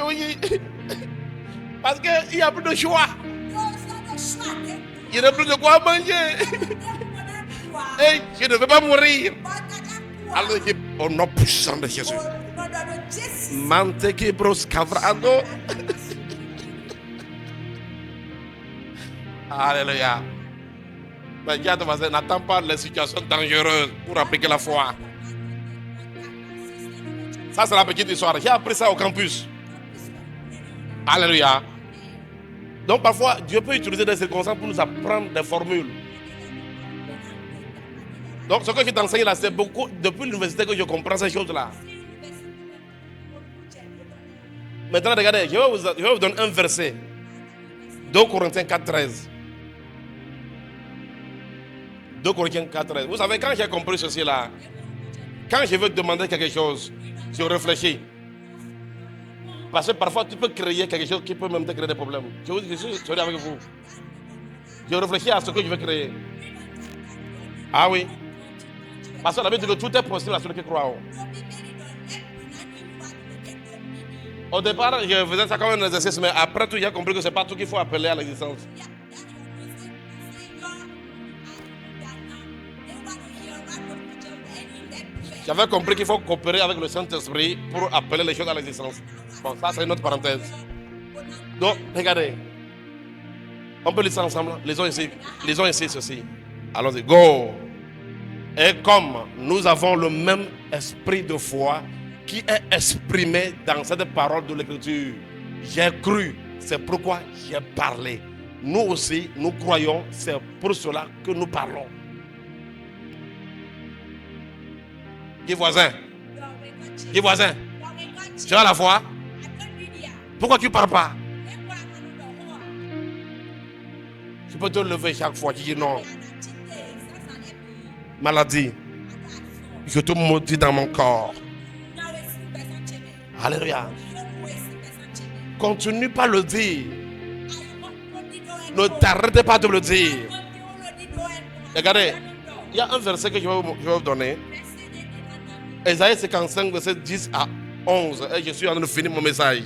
Oui. Parce qu'il n'y a plus de choix. Il n'y a plus de quoi manger. Et je ne veux pas mourir. Alors, au nom puissant de Jésus. Manteke bros cavrado. Alléluia. Mais dis à ton voisin, n'attends pas les situations dangereuses pour appliquer la foi. Ça, c'est la petite histoire. J'ai appris ça au campus. Alléluia. Donc, parfois, Dieu peut utiliser des circonstances pour nous apprendre des formules. Donc, ce que je t'enseigne là, c'est beaucoup. Depuis l'université que je comprends ces choses-là. Maintenant, regardez, je vais vous donner un verset. 2 Corinthiens 4,13. 2 Corinthiens 4,13. Vous savez, quand j'ai compris ceci là, quand je veux demander quelque chose, je réfléchis. Parce que parfois, tu peux créer quelque chose qui peut même te créer des problèmes. Je suis avec vous. Je réfléchis à ce que je veux créer. Ah oui. Parce que la Bible dit que tout est possible à celui qui croit. Au départ, je faisais ça comme un exercice, mais après tout, j'ai compris que ce n'est pas tout qu'il faut appeler à l'existence. J'avais compris qu'il faut coopérer avec le Saint-Esprit pour appeler les choses à l'existence. Bon, ça c'est une autre parenthèse. Donc, regardez. On peut lire ça ensemble. Lisons ici ceci. Allons-y. Go. Et comme nous avons le même esprit de foi qui est exprimé dans cette parole de l'Écriture, j'ai cru, c'est pourquoi j'ai parlé. Nous aussi, nous croyons, c'est pour cela que nous parlons. Dis voisin. Dis voisin. Tu as la foi? Pourquoi tu ne parles pas? Tu peux te lever chaque fois. Tu dis non. Maladie. Je te maudis dans mon corps. Alléluia. Continue pas le dire. Ne t'arrêtez pas de le dire. Regardez, il y a un verset que je vais vous donner. Ésaïe 55, verset 10 à 11. Et je suis en train de finir mon message.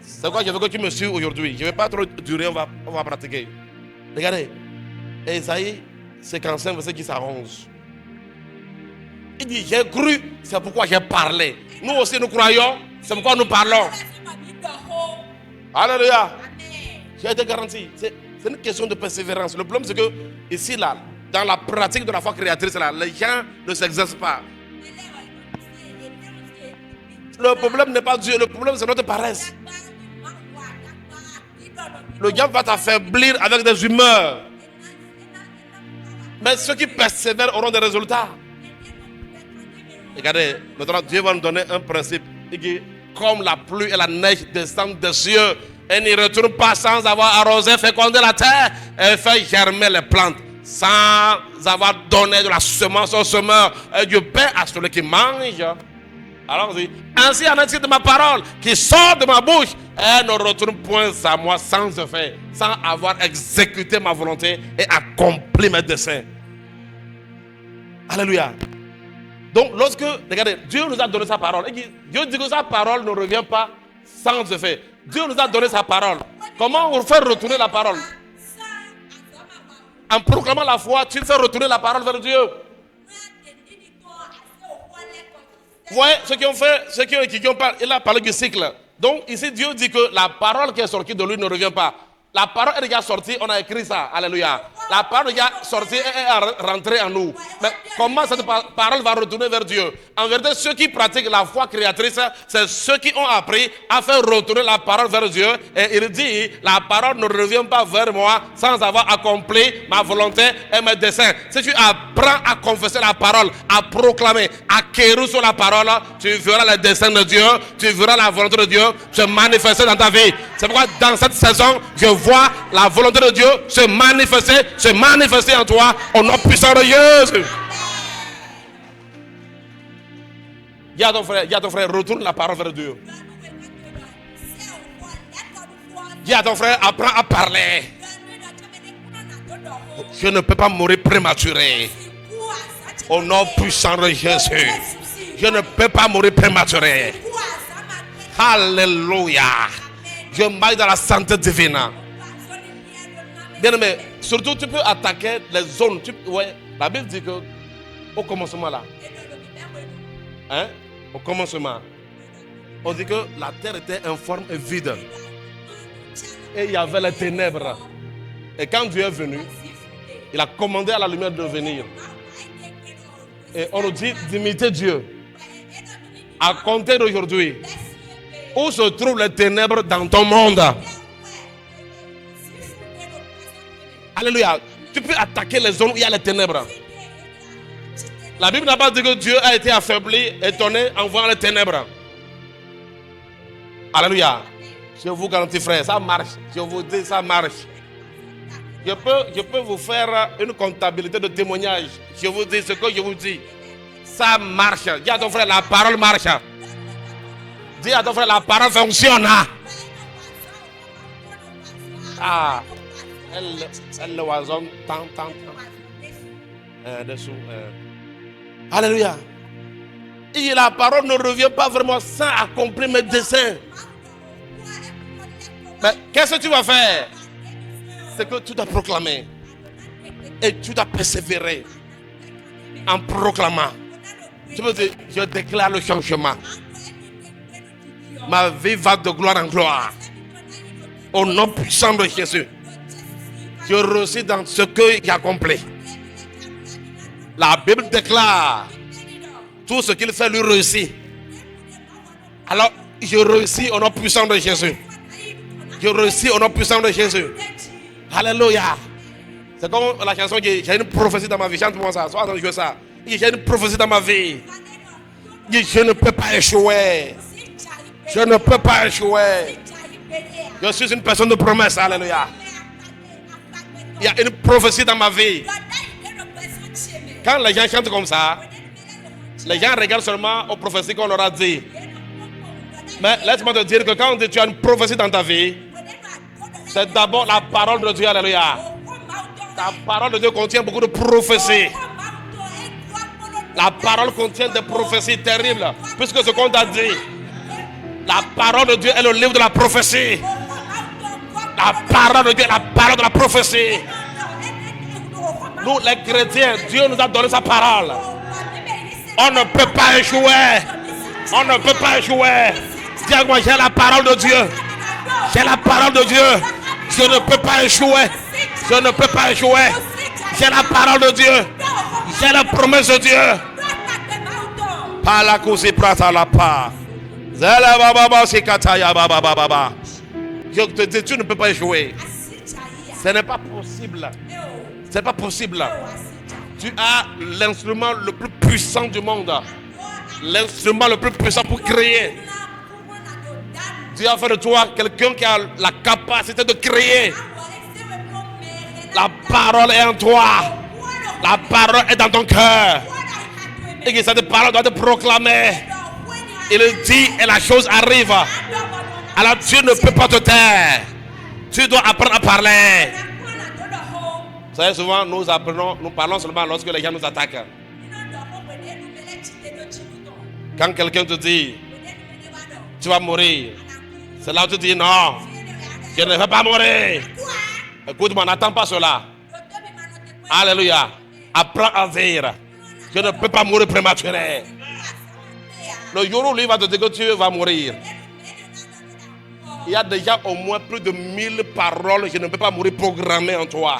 C'est quoi je veux que tu me suives aujourd'hui. Je ne vais pas trop durer, on va pratiquer. Regardez. Ésaïe 55, verset 10 à 11. Il dit, j'ai cru, c'est pourquoi j'ai parlé. Nous aussi nous croyons, c'est pourquoi nous parlons. Alléluia. J'ai été garanti. C'est une question de persévérance. Le problème c'est que ici là, dans la pratique de la foi créatrice là, les gens ne s'exercent pas. Le problème n'est pas Dieu, le problème c'est notre paresse. Le diable va t'affaiblir avec des humeurs. Mais ceux qui persévèrent auront des résultats. Regardez, maintenant Dieu va nous donner un principe. Il dit, comme la pluie et la neige descendent des cieux et n'y retournent pas sans avoir arrosé, fécondé la terre et fait germer les plantes, sans avoir donné de la semence au semeur et du pain à celui qui mange. Alors, ainsi en est-il de ma parole qui sort de ma bouche et ne retourne point à moi sans effet, sans avoir exécuté ma volonté et accompli mes desseins. Alléluia. Donc, regardez, Dieu nous a donné sa parole. Dieu dit que sa parole ne revient pas sans effet. Dieu nous a donné sa parole. Comment on fait retourner la parole? En proclamant la foi, tu fais retourner la parole vers Dieu. Vous voyez, ceux qui ont parlé, il a parlé du cycle. Donc ici, Dieu dit que la parole qui est sortie de lui ne revient pas. La parole est déjà sortie, on a écrit ça. Alléluia. La parole est déjà sortie et est rentrée en nous. Mais comment cette parole va retourner vers Dieu? En vérité, ceux qui pratiquent la foi créatrice, c'est ceux qui ont appris à faire retourner la parole vers Dieu. Et il dit, la parole ne revient pas vers moi sans avoir accompli ma volonté et mes desseins. Si tu apprends à confesser la parole, à proclamer, à quérir sur la parole, tu verras les desseins de Dieu, tu verras la volonté de Dieu se manifester dans ta vie. C'est pourquoi dans cette saison, je vois la volonté de Dieu se manifester en toi au nom puissant de Jésus. Dis à ton frère, retourne la parole vers Dieu. Dis à ton frère, apprends à parler. Je ne peux pas mourir prématuré. Au nom puissant de Jésus. Je ne peux pas mourir prématuré. Alléluia. Je marche dans la santé divine. Bien aimé, surtout tu peux attaquer les zones. Ouais, la Bible dit que au commencement là. Hein? Au commencement. On dit que la terre était informe et vide. Et il y avait les ténèbres. Et quand Dieu est venu, il a commandé à la lumière de venir. Et on nous dit d'imiter Dieu. À compter d'aujourd'hui, où se trouvent les ténèbres dans ton monde? Alléluia. Tu peux attaquer les zones où il y a les ténèbres. La Bible n'a pas dit que Dieu a été affaibli, étonné en voyant les ténèbres. Alléluia. Je vous garantis, frère, ça marche. Je vous dis, ça marche. Je peux vous faire une comptabilité de témoignages. Je vous dis ce que je vous dis. Ça marche. Dis à ton frère, la parole marche. Dis à ton frère, la parole fonctionne. Ah. Elle le oison tant. Dessous. Alléluia. Et la parole ne revient pas vraiment sans accomplir mes desseins. Mais qu'est-ce que tu vas faire? C'est que tu dois proclamer. Et tu dois persévérer en proclamant. Tu peux dire, je déclare le changement. Ma vie va de gloire en gloire. Au nom puissant de Jésus. Je réussis dans ce que j'ai accompli. La Bible déclare tout ce qu'il fait lui réussit. Alors, je réussis au nom puissant de Jésus. Je réussis au nom puissant de Jésus. Alléluia. C'est comme la chanson qui j'ai une prophétie dans ma vie. Chante-moi ça. Sois attendu ça. J'ai une prophétie dans ma vie. Je ne peux pas échouer. Je ne peux pas échouer. Je suis une personne de promesse. Alléluia. Il y a une prophétie dans ma vie. Quand les gens chantent comme ça, les gens regardent seulement aux prophéties qu'on leur a dit. Mais laisse-moi te dire que quand tu as une prophétie dans ta vie, c'est d'abord la parole de Dieu. Alléluia. La parole de Dieu contient beaucoup de prophéties. La parole contient des prophéties terribles. Puisque ce qu'on t'a dit, la parole de Dieu est le livre de la prophétie. La parole de Dieu est la parole de la prophétie. Nous les chrétiens, Dieu nous a donné sa parole. On ne peut pas échouer. On ne peut pas échouer. Dis-moi, j'ai la parole de Dieu. J'ai la parole de Dieu. Je ne peux pas échouer. Je ne peux pas échouer. J'ai la parole de Dieu. J'ai la promesse de Dieu. Je te dis, tu ne peux pas échouer. Ce n'est pas possible. Ce n'est pas possible. Tu as l'instrument le plus puissant du monde. L'instrument le plus puissant pour créer. Dieu a fait de toi quelqu'un qui a la capacité de créer. La parole est en toi. La parole est dans ton cœur. Et que cette parole doit te proclamer. Il dit et la chose arrive. Alors tu ne peux pas te taire. Tu dois apprendre à parler. Vous savez, souvent nous parlons seulement lorsque les gens nous attaquent. Quand quelqu'un te dit tu vas mourir, c'est là où tu dis non, je ne vais pas mourir. Écoute-moi, n'attends pas cela. Alléluia. Apprends à vivre. Je ne peux pas mourir prématuré. Le jour où lui va te dire que tu vas mourir, il y a déjà au moins plus de 1000 paroles. Je ne peux pas mourir programmées en toi.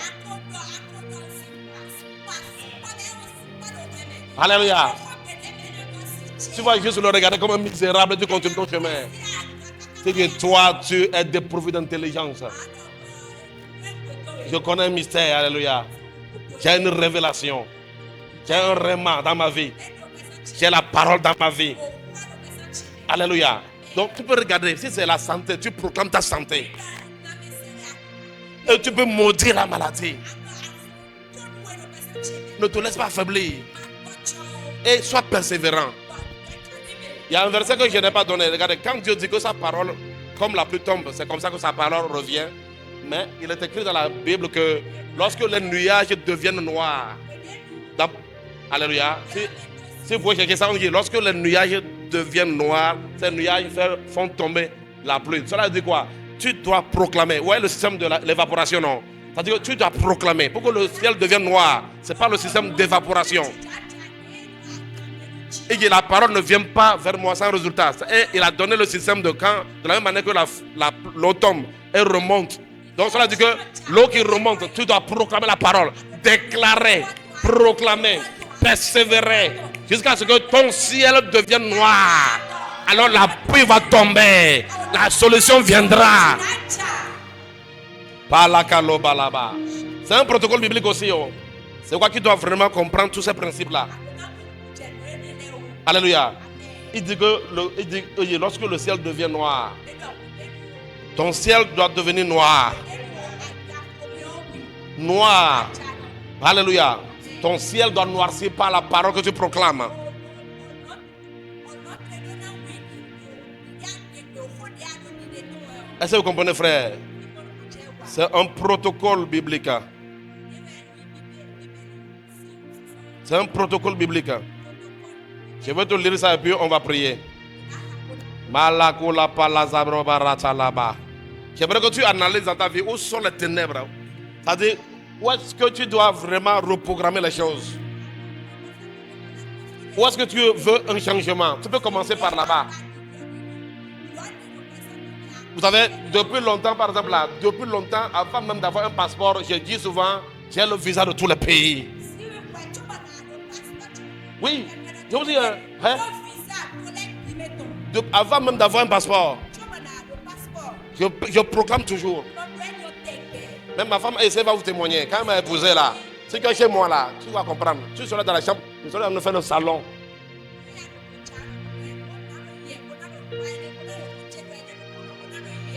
Alléluia. Tu vas juste le regarder comme un misérable et tu continues ton chemin. C'est que toi, tu es dépourvu d'intelligence. Je connais un mystère. Alléluia. J'ai une révélation. J'ai un réma dans ma vie. J'ai la parole dans ma vie. Alléluia. Donc tu peux regarder, si c'est la santé, tu proclames ta santé. Et tu peux maudire la maladie. Ne te laisse pas affaiblir. Et sois persévérant. Il y a un verset que je n'ai pas donné. Regardez, quand Dieu dit que sa parole, comme la pluie tombe, c'est comme ça que sa parole revient. Mais il est écrit dans la Bible que lorsque les nuages deviennent noirs, alléluia, si vous voyez ça, on dit, lorsque les nuages deviennent noirs, ces nuages font tomber la pluie. Cela dit quoi? Tu dois proclamer. Ouais, le système de l'évaporation, non. C'est-à-dire que tu dois proclamer. Pour que le ciel devienne noir, ce n'est pas le système d'évaporation. Et que la parole ne vient pas vers moi sans résultat. Et il a donné le système de quand, de la même manière que l'eau tombe, elle remonte. Donc cela dit que l'eau qui remonte, tu dois proclamer la parole, déclarer, proclamer, persévérer, jusqu'à ce que ton ciel devienne noir. Alors la pluie va tomber, la solution viendra. C'est un protocole biblique aussi. C'est quoi qui doit vraiment comprendre tous ces principes-là. Alléluia. Il dit que lorsque le ciel devient noir, ton ciel doit devenir noir. Noir. Alléluia. Ton ciel doit noircir par la parole que tu proclames. Est-ce que vous comprenez, frère? C'est un protocole biblique. C'est un protocole biblique. Je vais te lire ça et puis on va prier. J'aimerais que tu analyses dans ta vie où sont les ténèbres. C'est-à-dire, où est-ce que tu dois vraiment reprogrammer les choses? Où est-ce que tu veux un changement? Tu peux commencer par là-bas. Vous savez, depuis longtemps, par exemple, là, depuis longtemps, avant même d'avoir un passeport, je dis souvent, j'ai le visa de tous les pays. Oui, je vous dis, avant même d'avoir un passeport, je proclame toujours. Même ma femme essaie va vous témoigner. Quand elle m'a épousé là, c'est que chez moi là, tu vas comprendre. Tu seras dans la chambre, tu seras dans le salon.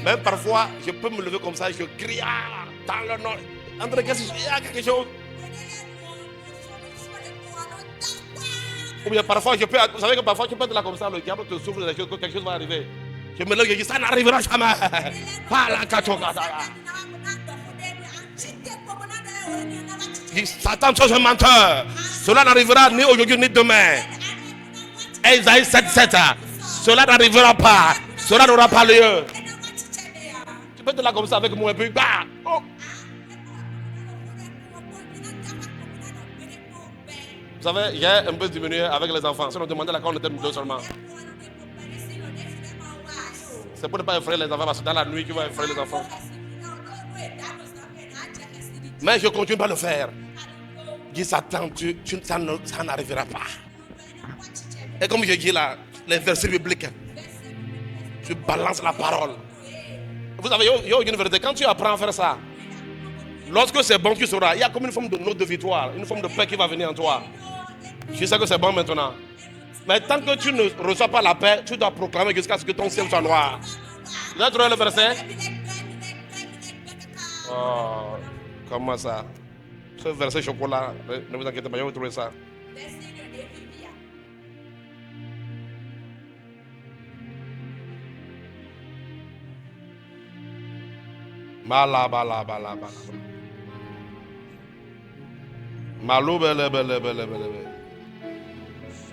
Même parfois, je peux me lever comme ça et je crie dans le nom. André, qu'est-ce qu'il y a quelque chose? Ou bien parfois, vous savez que parfois tu peux être là comme ça, le diable te souffle des choses, que quelque chose va arriver. Je me lève et je dis, ça n'arrivera jamais. Satan, tu es un menteur. Cela n'arrivera ni aujourd'hui ni demain. Esaïe 7:7. Cela n'arrivera pas. Cela n'aura pas lieu. Tu peux être là comme ça avec moi et puis oh. Vous savez, j'ai un peu diminué avec les enfants. Si on demandait là quand on était deux seulement. C'est pour ne pas effrayer les enfants parce que dans la nuit, tu vas effrayer les enfants. Mais je continue pas à le faire. Dis Satan, ça n'arrivera pas. Et comme je dis là, les versets bibliques, tu balances la parole. Vous savez, il y a une vérité. Quand tu apprends à faire ça, lorsque c'est bon, tu sauras. Il y a comme une forme de note de victoire, une forme de paix qui va venir en toi. Tu sais que c'est bon maintenant. Mais tant que tu ne reçois pas la paix, tu dois proclamer jusqu'à ce que ton ciel soit noir. Vous avez trouvé le verset? Oh, comment ça? Ce verset chocolat, ne vous inquiétez pas, je vais vous trouver ça.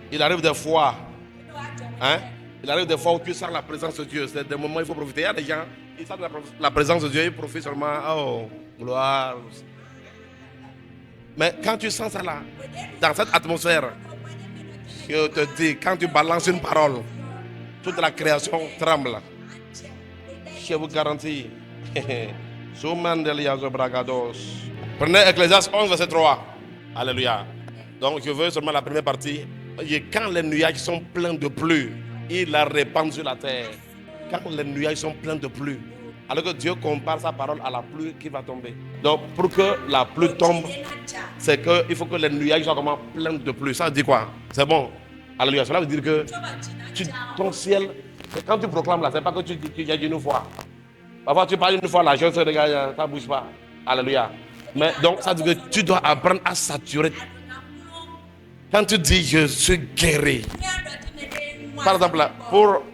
Il arrive des fois, il arrive des fois où tu sens la présence de Dieu. C'est des moments où il faut profiter. Il y a des gens, ils sentent la présence de Dieu, ils profitent seulement. Oh, gloire. Mais quand tu sens ça là, dans cette atmosphère, je te dis, quand tu balances une parole, toute la création tremble. Je vous garantis. Prenez Ecclésiaste 11, verset 3. Alléluia. Donc je veux seulement la première partie. Et quand les nuages sont pleins de pluie, il la répand sur la terre. Quand les nuages sont pleins de pluie, alors que Dieu compare sa parole à la pluie qui va tomber. Donc pour que la pluie tombe, c'est qu'il faut que les nuages soient vraiment pleins de pluie. Ça dit quoi? C'est bon. Alléluia. Cela veut dire que ton ciel, quand tu proclames là, c'est pas que tu dis une fois. Parfois tu parles une fois, la chose se regarde, ça ne bouge pas. Alléluia. Mais donc ça veut dire que tu dois apprendre à saturer. Quand tu dis je suis guéri, Par exemple, là,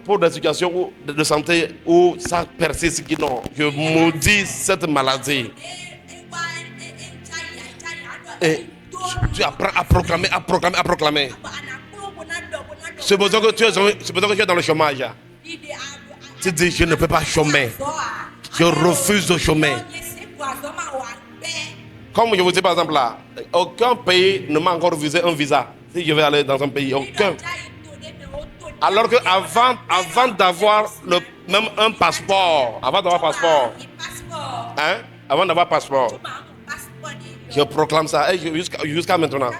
pour des situations de santé où ça persiste, qui non, je maudis cette maladie. Et tu apprends à proclamer. C'est pour ça que tu es dans le chômage. Tu dis, je ne peux pas chômer. Je refuse de chômer. Comme je vous dis par exemple là, aucun pays ne m'a encore refusé un visa. Si je vais aller dans un pays, aucun. Alors que avant d'avoir même un passeport, avant d'avoir passeport, je proclame ça. Et jusqu'à maintenant,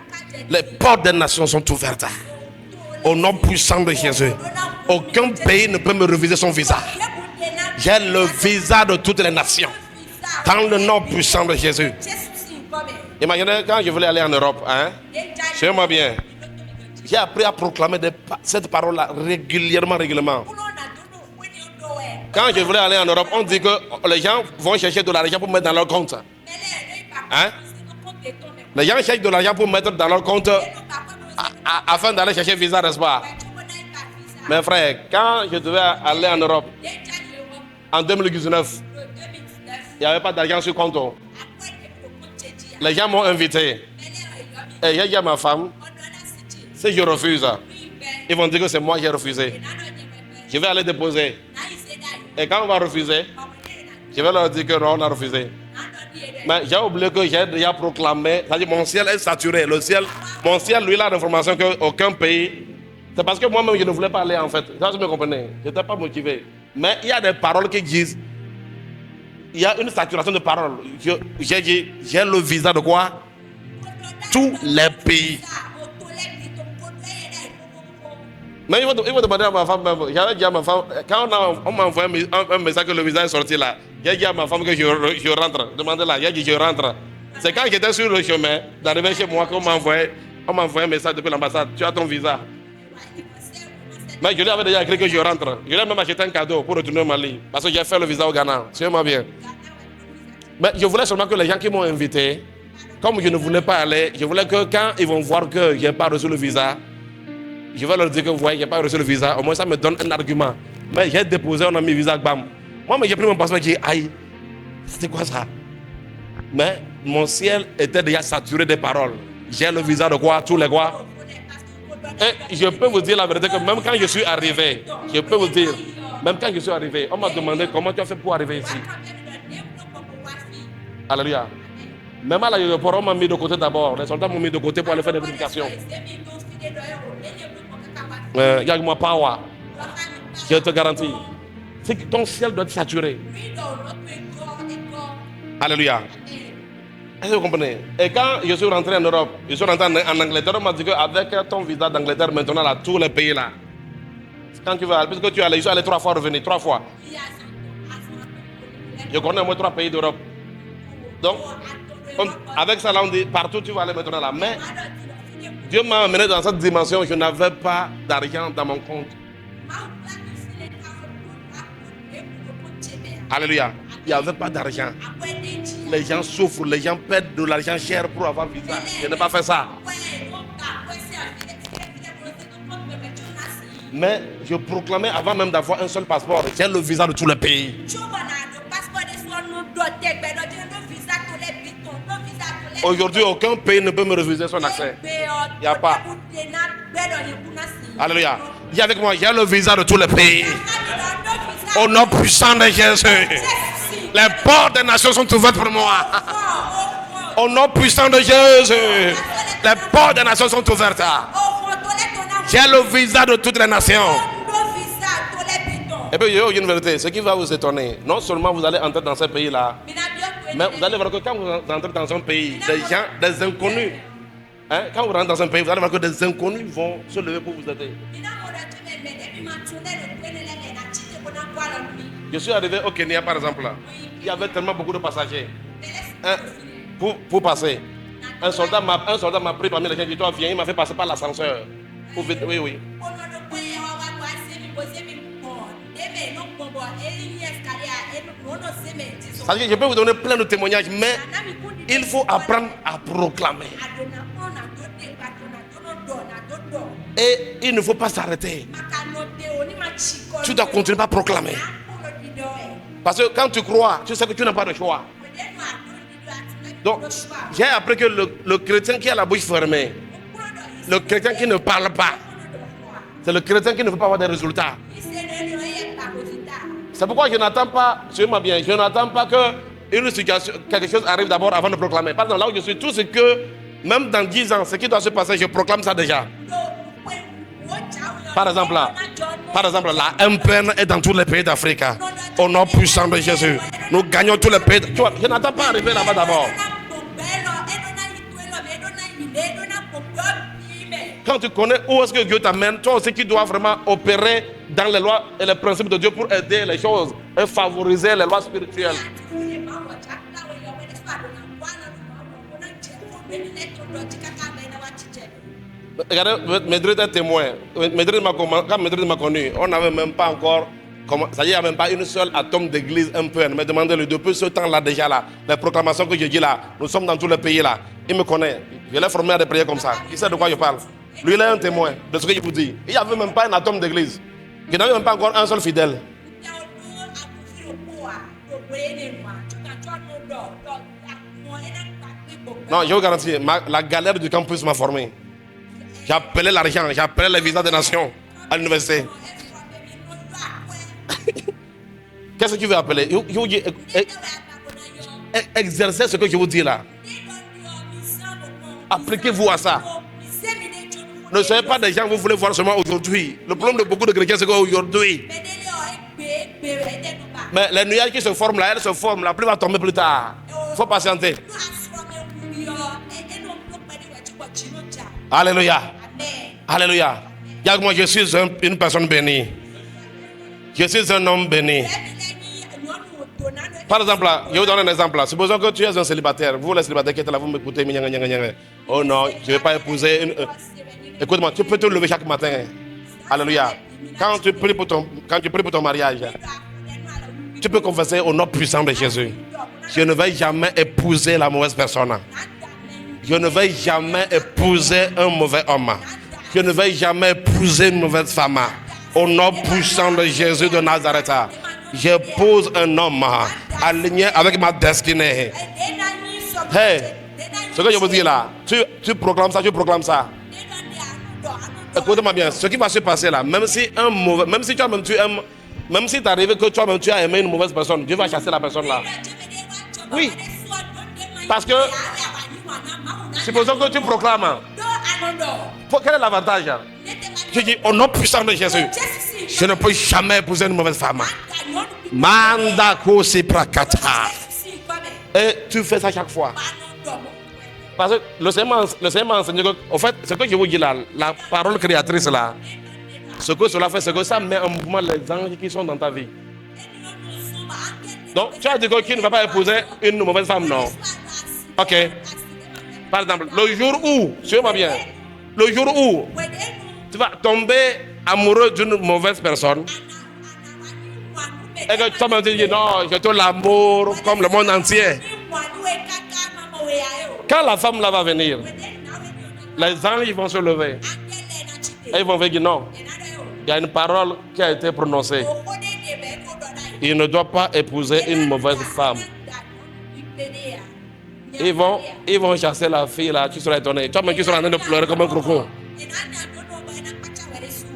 les portes des nations sont ouvertes. Au nom puissant de Jésus, aucun pays ne peut me refuser son visa. J'ai le visa de toutes les nations. Dans le nom puissant de Jésus. Imaginez quand je voulais aller en Europe, suivez-moi bien. J'ai appris à proclamer cette parole-là régulièrement. Quand je voulais aller en Europe, on dit que les gens vont chercher de l'argent pour mettre dans leur compte. Les gens cherchent de l'argent pour mettre dans leur compte afin d'aller chercher visa, n'est-ce pas? Mes frères, quand je devais aller en Europe, en 2019, il n'y avait pas d'argent sur compte. Les gens m'ont invité. Et j'ai dit à ma femme, si je refuse, ils vont dire que c'est moi qui ai refusé. Je vais aller déposer. Et quand on va refuser, je vais leur dire que non, on a refusé. Mais j'ai oublié que j'ai déjà proclamé, c'est-à-dire mon ciel est saturé. Mon ciel, lui, il a l'information qu'aucun pays. C'est parce que moi-même, je ne voulais pas aller en fait. Ça, vous me comprenez. Je n'étais pas motivé. Mais il y a des paroles qui disent, il y a une saturation de paroles. J'ai dit, j'ai le visa de quoi? Tous les pays. Mais il faut demander à ma femme, j'avais dit à ma femme, quand on m'a envoyé un message que le visa est sorti là, j'ai dit à ma femme que je rentre. Demandez-la, j'ai dit je rentre. C'est quand j'étais sur le chemin d'arriver chez moi qu'on m'a envoyé un message depuis l'ambassade, tu as ton visa. Mais je lui avais déjà écrit que je rentre. Je lui ai même acheté un cadeau pour retourner au Mali, parce que j'ai fait le visa au Ghana. Suivez-moi bien. Mais je voulais seulement que les gens qui m'ont invité, comme je ne voulais pas aller, je voulais que quand ils vont voir que je n'ai pas reçu le visa, je vais leur dire que vous voyez, je n'ai pas reçu le visa. Au moins, ça me donne un argument. Mais j'ai déposé, on a mis le visa, bam. Moi, j'ai pris mon passeport et j'ai dit, aïe, c'était quoi ça? Mais mon ciel était déjà saturé des paroles. J'ai le visa de quoi? Tous les quoi? Et je peux vous dire la vérité que même quand je suis arrivé, on m'a demandé comment tu as fait pour arriver ici. Alléluia. Même à l'aéroport, on m'a mis de côté d'abord. Les soldats m'ont mis de côté pour aller faire des vérifications. Il y a moi power. Je te garantis. C'est que ton ciel doit être saturé. Alléluia. Est-ce que vous comprenez? Et quand je suis rentré en Europe, je suis rentré en Angleterre, on m'a dit qu'avec ton visa d'Angleterre, maintenant, là, tous les pays là, quand tu vas, puisque tu es allé, je suis allé 3 fois, revenu 3 fois. Je connais au moins 3 pays d'Europe. Donc, avec ça, là, on dit partout, tu vas aller maintenant là. Mais Dieu m'a amené dans cette dimension, je n'avais pas d'argent dans mon compte. Alléluia. Il n'y avait pas d'argent. Les gens souffrent, les gens perdent de l'argent cher pour avoir visa. Je n'ai pas fait ça. Mais je proclamais avant même d'avoir un seul passeport, j'ai le visa de tous les pays. Aujourd'hui, aucun pays ne peut me refuser son accès. Il n'y a pas. Alléluia. Dis avec moi, j'ai le visa de tous les pays. Au nom puissant de Jésus. Les portes des nations sont ouvertes pour moi. Au nom puissant de Jésus. Les portes des nations sont ouvertes. J'ai le visa de toutes les nations. Et puis, il y a une vérité. Ce qui va vous étonner, non seulement vous allez entrer dans ce pays-là, mais vous allez voir que quand vous entrez dans un pays, des gens, des inconnus, quand vous rentrez dans un pays, vous allez voir que des inconnus vont se lever pour vous aider. Je suis arrivé au Kenya, par exemple. Il y avait tellement beaucoup de passagers. Pour passer, un soldat m'a pris parmi les gens qui toi viens, il m'a fait passer par l'ascenseur. Oui. C'est-à-dire que je peux vous donner plein de témoignages, mais il faut apprendre à proclamer. Et il ne faut pas s'arrêter. tu dois continuer à proclamer. Parce que quand tu crois, tu sais que tu n'as pas de choix. Donc, j'ai appris que le chrétien qui a la bouche fermée, le chrétien qui ne parle pas, c'est le chrétien qui ne veut pas avoir des résultats. C'est pourquoi je n'attends pas, suivez-moi bien, je n'attends pas que une situation, quelque chose arrive d'abord avant de proclamer. Par exemple, là où je suis, tout ce que, même dans 10 ans, ce qui doit se passer, je proclame ça déjà. Par exemple, là, la MPN est dans tous les pays d'Afrique. Au nom puissant de Jésus, nous gagnons tous les pays. Tu vois, je n'attends pas arriver là-bas d'abord. Quand tu connais où est-ce que Dieu t'amène, toi aussi qui dois vraiment opérer dans les lois et les principes de Dieu pour aider les choses et favoriser les lois spirituelles. Regardez, Médrid est témoin. Quand Médrid m'a connu, on n'avait même pas encore, ça y est, il n'y a même pas une seule atome d'église un peu. Elle m'a demandé depuis ce temps-là déjà là, les proclamations que je dis là, nous sommes dans tous les pays là. Il me connaît. Je l'ai formé à des prières comme ça. Il sait de quoi je parle. Lui, il est un témoin de ce que je vous dis. Il n'y avait même pas un atome d'église. Il n'y avait même pas encore un seul fidèle. Non, je vous garantis, la galère du campus m'a formé. J'appelais l'argent, j'appelais les visas des nations à l'université. Qu'est-ce que tu veux appeler? Exercez ce que je vous dis là. Appliquez-vous à ça. Ne soyez pas des gens que vous voulez voir seulement aujourd'hui. Le problème de beaucoup de chrétiens, c'est qu'aujourd'hui, mais les nuages qui se forment là, elles se forment, la pluie va tomber plus tard. Il faut patienter. Alléluia. Alléluia. Moi, je suis une personne bénie. Je suis un homme béni. Par exemple, je vais vous donner un exemple. Supposons que tu es un célibataire. Vous, les célibataires qui êtes là, vous m'écoutez. Oh non, je ne vais pas épouser. Écoute-moi, tu peux te lever chaque matin. Alléluia. Quand tu pries pour ton mariage, tu peux confesser au nom puissant de Jésus. Je ne vais jamais épouser la mauvaise personne. Je ne vais jamais épouser un mauvais homme. Je ne vais jamais épouser une mauvaise femme. Au nom puissant de Jésus de Nazareth, j'épouse un homme aligné avec ma destinée. Hey, ce que je vous dis là, tu proclames ça, tu proclames ça. Écoutez-moi bien, ce qui va se passer là, même si tu arrives que toi-même tu as aimé une mauvaise personne, Dieu va chasser la personne là. Oui. Parce que, supposons que tu proclames. Quel est l'avantage? Je dis, au nom puissant de Jésus, je ne peux jamais épouser une mauvaise femme. Mandako si prakata. Et tu fais ça chaque fois. Parce que le Seigneur m'a enseigné que, en fait, ce que je vous dis là, la parole créatrice là, ce que cela fait, c'est que ça met en mouvement les anges qui sont dans ta vie. Donc, tu as dit que tu ne vas pas épouser une mauvaise femme, non? Ok. Par exemple, le jour où, suivez-moi bien, le jour où tu vas tomber amoureux d'une mauvaise personne, et que tu vas me dire, non, je te l'amour comme le monde entier. Quand la femme là va venir, les anges vont se lever. Et ils vont dire non. Il y a une parole qui a été prononcée. Il ne doit pas épouser une mauvaise femme. Ils vont chasser la fille là, tu seras étonné. Toi-même, tu seras en train de pleurer comme un croco.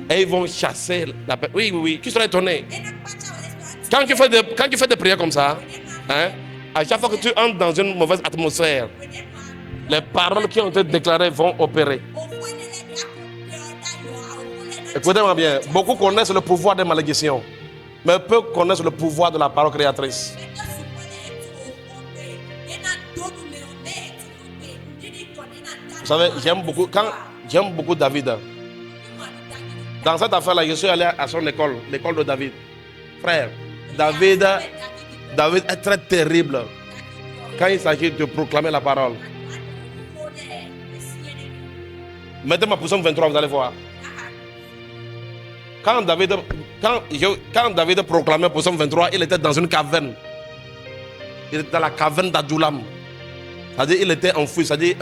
Et ils vont chasser la personne. Oui, tu seras étonné. Quand tu fais des prières comme ça, hein, à chaque fois que tu entres dans une mauvaise atmosphère, les paroles qui ont été déclarées vont opérer. Écoutez-moi bien, beaucoup connaissent le pouvoir des malédictions, mais peu connaissent le pouvoir de la parole créatrice. Vous savez, j'aime beaucoup David. Dans cette affaire-là, je suis allé à son école, l'école de David. Frère, David est très terrible quand il s'agit de proclamer la parole. Mettez-moi pour Psaume 23, vous allez voir. Quand David proclamait pour Psaume 23, il était dans une caverne. Il était dans la caverne d'Adoulam. C'est-à-dire il était enfoui, c'est-à-dire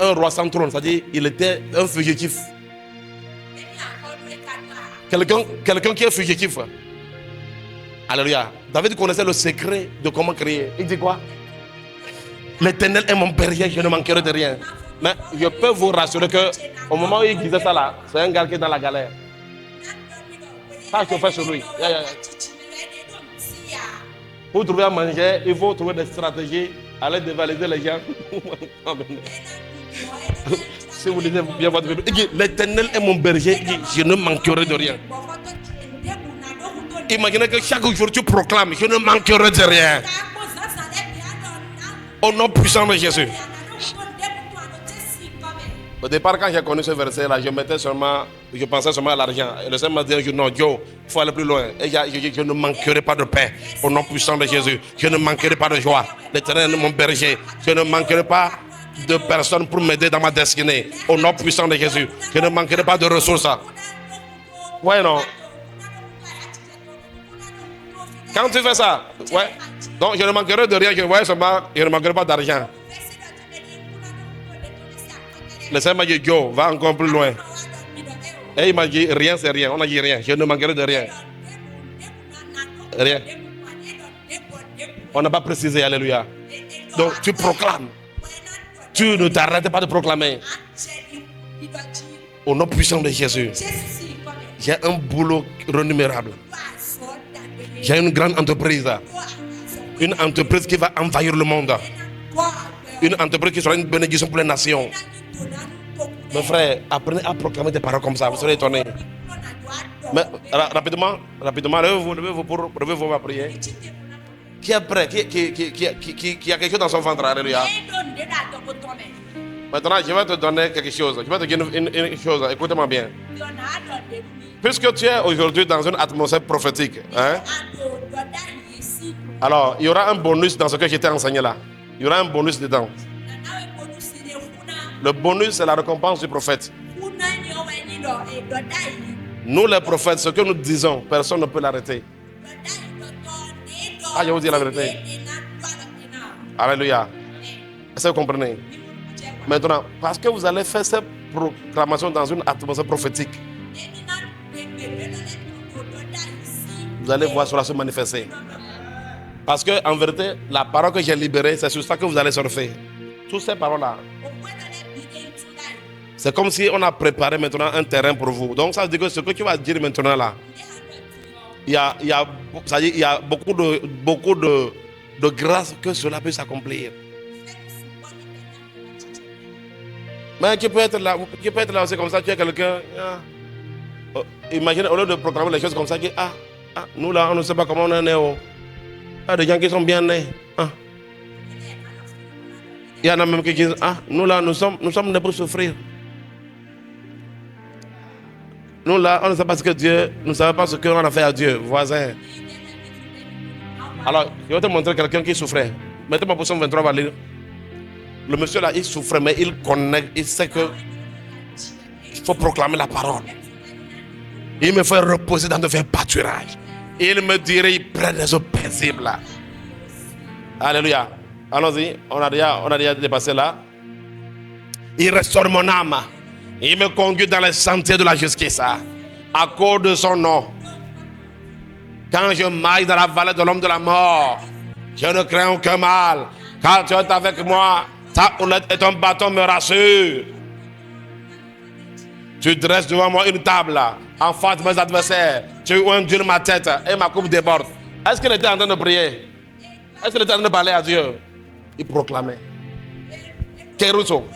un roi sans trône, c'est-à-dire il était un fugitif. Quelqu'un qui est fugitif. Alléluia. David connaissait le secret de comment créer. Il dit quoi? L'Éternel est mon berger, je ne manquerai de rien. Mais je peux vous rassurer que au moment où il disait ça là, c'est un gars qui est dans la galère. Ça, je fais sur lui. Pour trouver à manger, il faut trouver des stratégies. Aller dévaliser les gens. Si vous lisez bien votre Bible, il dit l'Éternel est mon berger, il dit, je ne manquerai de rien. Imaginez que chaque jour tu proclames, je ne manquerai de rien. Au nom puissant de Jésus. Au départ, quand j'ai connu ce verset-là, je pensais seulement à l'argent. Et le Seigneur m'a dit, non, Joe, il faut aller plus loin. Et j'ai dit, je ne manquerai pas de paix. Au nom puissant de Jésus, je ne manquerai pas de joie. L'Éternel est mon berger. Je ne manquerai pas de personnes pour m'aider dans ma destinée. Au nom puissant de Jésus, je ne manquerai pas de ressources. Ouais, non. Quand tu fais ça, ouais. Donc je ne manquerai de rien. Je ne manquerai pas d'argent. Le Seigneur m'a dit, Joe, va encore plus loin. Et il m'a dit, rien c'est rien. On a dit rien. Je ne manquerai de rien. Rien. On n'a pas précisé, alléluia. Donc tu proclames. Tu ne t'arrêtes pas de proclamer. Au nom puissant de Jésus. J'ai un boulot renumérable. J'ai une grande entreprise. Une entreprise qui va envahir le monde. Une entreprise qui sera une bénédiction pour les nations. Mes frères, apprenez à proclamer des paroles comme ça. Vous serez étonnés. Mais rapidement, levez-vous ma prière. Qui est prêt? Qui a quelque chose dans son ventre? Alléluia. Maintenant, je vais te donner quelque chose. Je vais te dire une chose. Écoutez-moi bien. Puisque tu es aujourd'hui dans une atmosphère prophétique, hein? Alors, il y aura un bonus dans ce que je t'ai enseigné là. Il y aura un bonus dedans. Le bonus, c'est la récompense du prophète. Nous, les prophètes, ce que nous disons, personne ne peut l'arrêter. Ah, je vous dis la vérité. Alléluia. Est-ce que vous comprenez? Maintenant, parce que vous allez faire cette proclamation dans une atmosphère prophétique, vous allez voir cela se manifester. Parce que en vérité, la parole que j'ai libérée, c'est sur ça que vous allez surfer. Toutes ces paroles-là. C'est comme si on a préparé maintenant un terrain pour vous. Donc ça veut dire que ce que tu vas dire maintenant là, il y a beaucoup de grâce que cela peut s'accomplir. Mais tu peux être là aussi comme ça, tu es quelqu'un. Imagine au lieu de proclamer les choses comme ça, nous là, on ne sait pas comment on est né. Il y a des gens qui sont bien nés. Il y en a même qui disent, nous là, nous sommes nés pour souffrir. Nous là, on ne sait pas ce que Dieu, nous ne savons pas ce qu'on a fait à Dieu, voisin. Alors, je vais te montrer quelqu'un qui souffrait. Mettez-moi pour son 23, va lire. Le monsieur là, il souffrait, mais il connaît, il sait que il faut proclamer la parole. Il me fait reposer dans de verts pâturages. Il me dirait, il prend des eaux paisibles là. Alléluia. Allons-y, on a déjà dépassé là. Il restaure mon âme. Il me conduit dans les sentiers de la justice. À cause de son nom. Quand je marche dans la vallée de l'homme de la mort, je ne crains aucun mal. Quand tu es avec moi, ta houlette et ton bâton me rassurent. Tu dresses devant moi une table en face de mes adversaires. Tu ondures ma tête et ma coupe déborde. Est-ce qu'il était en train de prier? Est-ce qu'il était en train de parler à Dieu? Il proclamait. Kérousso.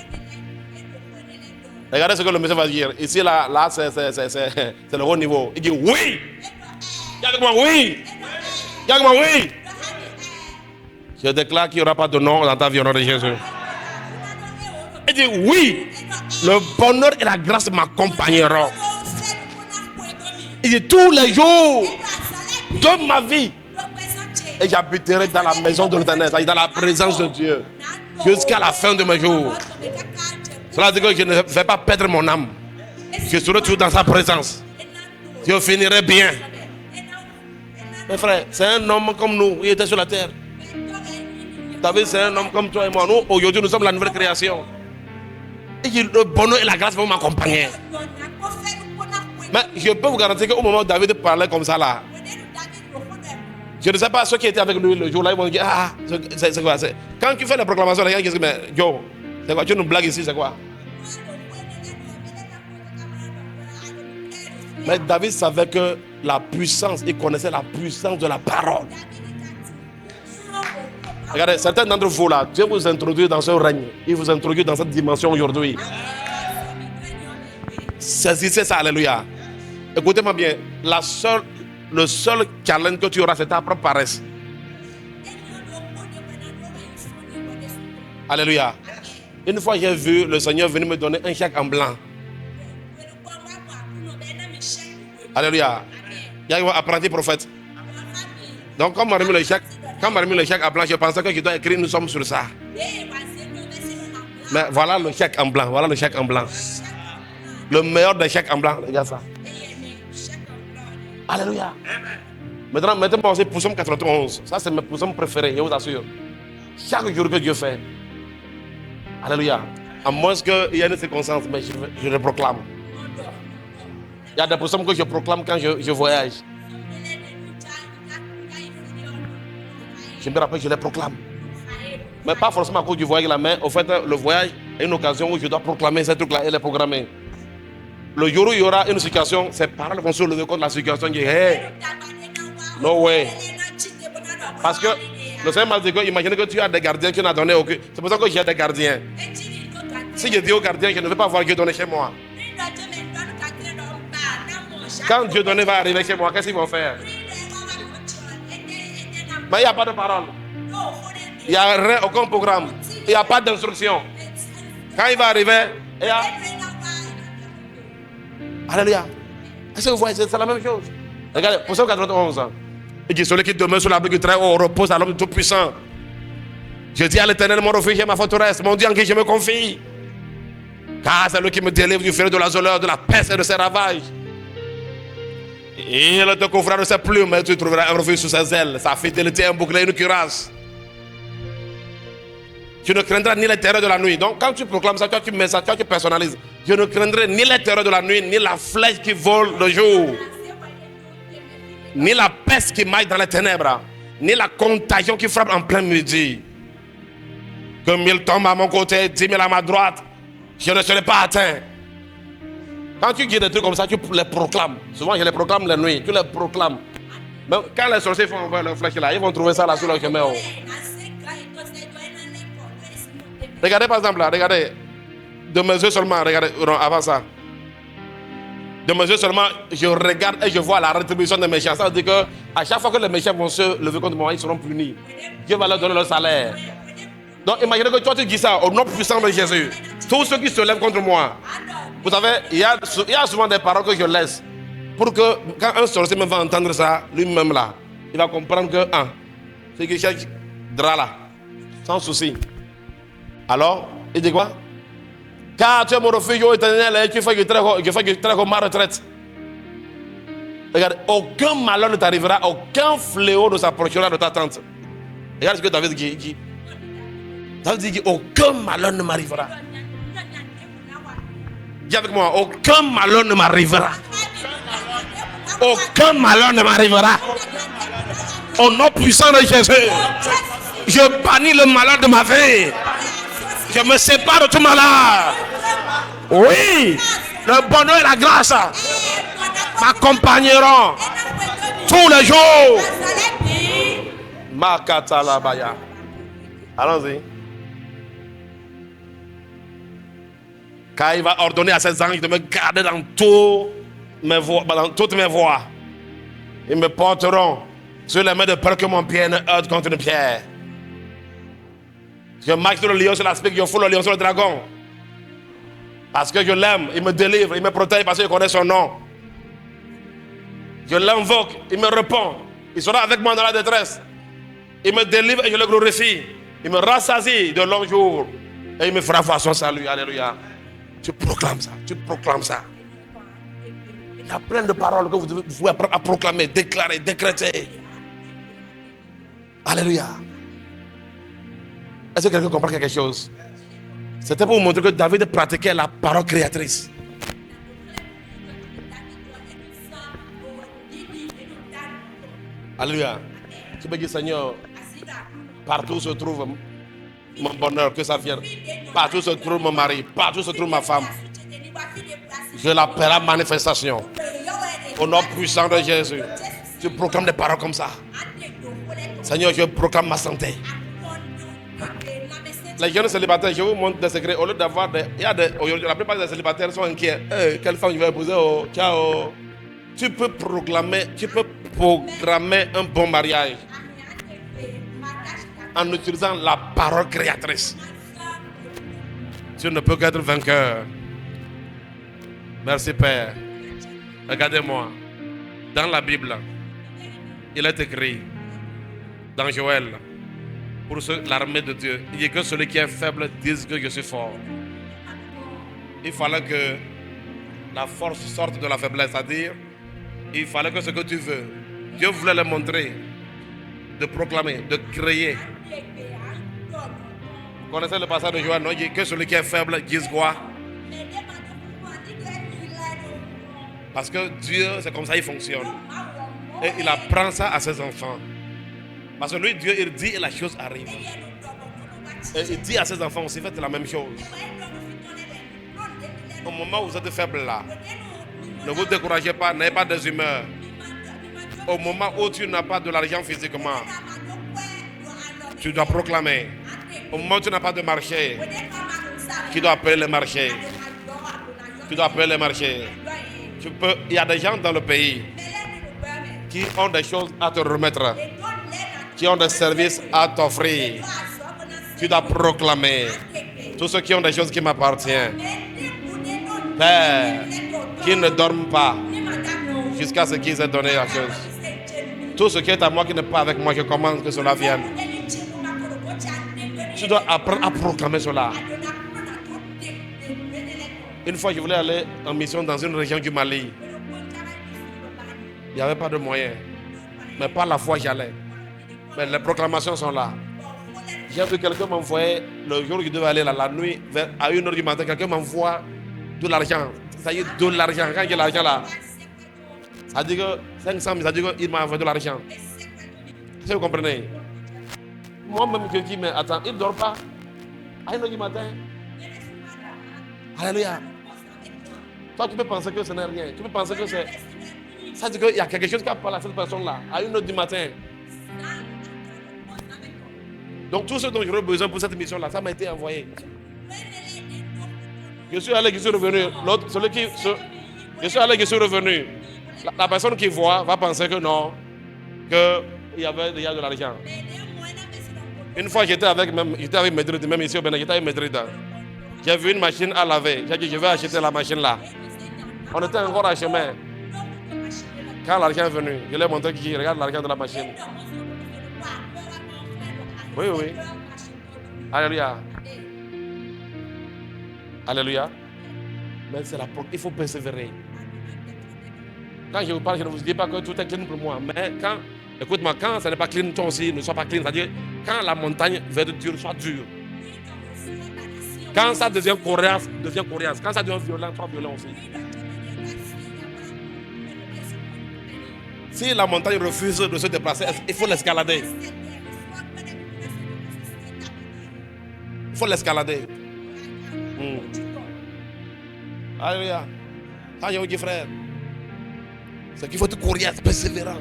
Regardez ce que le monsieur va dire. Ici, là c'est le haut niveau. Il dit oui. Regarde-moi, oui. Regarde-moi, oui. Je déclare qu'il n'y aura pas de nom dans ta vie au nom de Jésus. Il dit oui. Le bonheur et la grâce m'accompagneront. Il dit tous les jours de ma vie. Et j'habiterai dans la maison de l'Éternel, dans la présence de Dieu, jusqu'à la fin de mes jours. Cela veut dire que je ne vais pas perdre mon âme. Je serai toujours dans sa présence. Je finirai bien. Mes frères, c'est un homme comme nous. Il était sur la terre. David, c'est un homme comme toi et moi. Nous, aujourd'hui, nous sommes la nouvelle création. Et le bonheur et la grâce vont m'accompagner. Mais je peux vous garantir qu'au moment où David parlait comme ça là, je ne sais pas ceux qui étaient avec lui le jour-là, ils vont dire ah, c'est quoi? Quand tu fais la proclamation, les gens disent mais Joe, c'est quoi? Tu nous blagues ici, c'est quoi? Mais David savait que la puissance, il connaissait la puissance de la parole. Regardez, certains d'entre vous là, Dieu vous introduit dans ce règne, il vous introduit dans cette dimension aujourd'hui. Saisissez ça, alléluia. Écoutez-moi bien, le seul challenge que tu auras, c'est ta propre paresse. Alléluia. Une fois j'ai vu le Seigneur venir me donner un chèque en blanc. Alléluia. Il y a un apprenti prophète. Donc quand on m'a remis le chèque, en blanc, je pensais que je dois écrire nous sommes sur ça. Mais voilà le chèque en blanc, voilà le chèque en blanc. Le meilleur des chèques en blanc, regarde ça. Alléluia. Maintenant, mettez-moi aussi Psaume 91. Ça, c'est mes psaumes préférés, je vous assure. Chaque jour que Dieu fait. Alléluia. À moins qu'il y ait une circonstance, mais je le proclame. Il y a des psaumes que je proclame quand je voyage. Je me rappelle, je les proclame. Mais pas forcément à cause du voyage là, mais au fait, le voyage est une occasion où je dois proclamer ces trucs-là et les programmer. Le jour où il y aura une situation, ces paroles vont se lever contre la situation. Je dis, hey, no way. Parce que le Seigneur m'a dit que, imaginez que tu as des gardiens qui n'ont donné aucun. C'est pour ça que j'ai des gardiens. Si je dis aux gardiens, je ne veux pas voir Dieu donner chez moi. Quand Dieu donné va arriver chez moi, qu'est-ce qu'ils vont faire? Mais il n'y a pas de parole. Il n'y a rien, aucun programme. Il n'y a pas d'instruction. Quand il va arriver, il y a... Alléluia. Est-ce que vous voyez, c'est la même chose? Regardez, pour 191 ans. Il dit, celui qui demeure sur l'abri du Très-Haut repose à l'homme tout-puissant. Je dis à l'Éternel, mon refuge et ma forteresse, mon Dieu en qui je me confie. Car c'est lui qui me délivre du feu de la douleur, de la peste et de ses ravages. Il te couvrira de ses plumes et tu trouveras un refuge sous ses ailes. Sa fidélité, un bouclier, une cuirasse. Tu ne craindras ni les terreurs de la nuit. Donc quand tu proclames ça, tu mets ça, tu personnalises. Je ne craindrai ni les terreurs de la nuit, ni la flèche qui vole le jour, ni la peste qui maille dans les ténèbres, ni la contagion qui frappe en plein midi. Que 1000 tombent à mon côté, 10 000 à ma droite, je ne serai pas atteint. Quand tu dis des trucs comme ça, tu les proclames. Souvent, je les proclame la nuit. Tu les proclames. Mais quand les sorciers font envoyer leur flèche là, ils vont trouver ça là sur leur chemin. Oh. Regardez par exemple là, regardez. De mes yeux seulement, regardez, non, avant ça. De mes yeux seulement, je regarde et je vois la rétribution des méchants. Ça veut dire qu'à chaque fois que les méchants vont se lever contre moi, ils seront punis. Dieu va leur donner leur salaire. Donc imaginez que toi tu dis ça au nom puissant de Jésus. Tous ceux qui se lèvent contre moi. Vous savez, il y a souvent des paroles que je laisse. Pour que quand un sorcier me va entendre ça, lui-même là, il va comprendre que c'est qu'il cherche drap là. Sans souci. Alors, il dit quoi? Car tu es mon refuge éternel et tu fais que je traite ma retraite. Regarde, aucun malheur ne t'arrivera, aucun fléau ne s'approchera de ta tente. Regarde ce que David dit. David dit aucun malheur ne m'arrivera. Dis avec moi, aucun malheur ne m'arrivera. Aucun malheur ne m'arrivera. Au nom puissant de Jésus, je bannis le malheur de ma vie. Je me sépare de tout malheur. Oui, le bonheur et la grâce m'accompagneront tous les jours. Makatalabaya. Allons-y. Car il va ordonner à ses anges de me garder dans toutes mes voies. Ils me porteront sur les mains de peur que mon pied ne heurte contre une pierre. Je marche sur le lion, sur la spique, je fous le lion sur le dragon. Parce que je l'aime, il me délivre, il me protège parce que je connais son nom. Je l'invoque, il me répond. Il sera avec moi dans la détresse. Il me délivre et je le glorifie. Il me rassasie de longs jours. Et il me fera voir son salut. Alléluia. Tu proclames ça, tu proclames ça. Il y a plein de paroles que vous pouvez apprendre à proclamer, déclarer, décréter. Alléluia. Est-ce que quelqu'un comprend quelque chose? C'était pour vous montrer que David pratiquait la parole créatrice. Alléluia. Tu peux dire, Seigneur, partout se trouve mon bonheur, que ça vienne. Partout se trouve mon mari, partout se trouve ma femme. Je l'appelle à manifestation. Au nom puissant de Jésus. Tu proclames des paroles comme ça. Seigneur, je proclame ma santé. Les jeunes célibataires, je vous montre des secrets. Au lieu d'avoir des. La plupart des célibataires sont inquiets. Quelle femme je vais épouser? Oh, ciao. Tu peux programmer un bon mariage en utilisant la parole créatrice. Tu ne peux qu'être vainqueur. Merci Père. Regardez-moi. Dans la Bible, il est écrit, dans Joël, pour l'armée de Dieu, il dit que celui qui est faible dise que je suis fort. Il fallait que la force sorte de la faiblesse, c'est-à-dire, il fallait que ce que tu veux, Dieu voulait le montrer, de proclamer, de créer. Vous connaissez le passage de Joël, non? Il dit que celui qui est faible dise quoi? Parce que Dieu, c'est comme ça il fonctionne. Et il apprend ça à ses enfants. Parce que lui, Dieu, il dit et la chose arrive. Et il dit à ses enfants aussi, faites la même chose. Au moment où vous êtes faible là, ne vous découragez pas, n'ayez pas des humeurs. Au moment où tu n'as pas de l'argent physiquement, tu dois proclamer. Au moment où tu n'as pas de marché, tu dois appeler les marchés. Tu dois appeler les marchés. Il y a des gens dans le pays qui ont des choses à te remettre, qui ont des services à t'offrir. Tu dois proclamer. Tous ceux qui ont des choses qui m'appartiennent, Père, qui ne dorment pas jusqu'à ce qu'ils aient donné la chose. Tout ce qui est à moi qui n'est pas avec moi, je commande que cela vienne. Tu dois apprendre à proclamer cela. Une fois, je voulais aller en mission dans une région du Mali. Il n'y avait pas de moyens. Mais par la foi, j'allais. Mais les proclamations sont là. J'ai vu quelqu'un m'envoyer, le jour où je devais aller là, la nuit, à 1h du matin, quelqu'un m'envoie de l'argent. Ça y est, de l'argent. Quand j'ai l'argent là, ça dit que 500 000, ça dit qu'il m'a envoyé de l'argent. Est-ce que vous comprenez? Moi-même, je dis, mais attends, il ne dort pas à 1h du matin. Alléluia. Toi, tu peux penser que ce n'est rien. Tu peux penser que c'est. Ça dit qu'il y a quelque chose qui a parlé à cette personne-là, à 1h du matin. Donc, tout ce dont j'aurais besoin pour cette mission-là, ça m'a été envoyé. Je suis allé, je suis revenu. Je suis allé, je suis revenu. La personne qui voit va penser que non, qu'il y avait déjà de l'argent. Une fois, j'étais avec Madrid, même ici au Bénin, j'étais avec Madrid. J'ai vu une machine à laver. J'ai dit, je vais acheter la machine là. On était encore à chemin. Quand l'argent est venu, je lui ai montré qu'il regarde l'argent de la machine. Oui, oui. Alléluia. Alléluia. Mais c'est il faut persévérer. Quand je vous parle, je ne vous dis pas que tout est clean pour moi. Mais écoute-moi, quand ça n'est pas clean, toi aussi ne sois pas clean. C'est-à-dire, quand la montagne va être dure, soit dure. Quand ça devient coriace, devient coriace. Quand ça devient violent, soit violent aussi. Si la montagne refuse de se déplacer, il faut l'escalader. Il faut l'escalader. Alléluia. Quand je vous dis, frère, c'est qu'il faut être coriace, persévérant.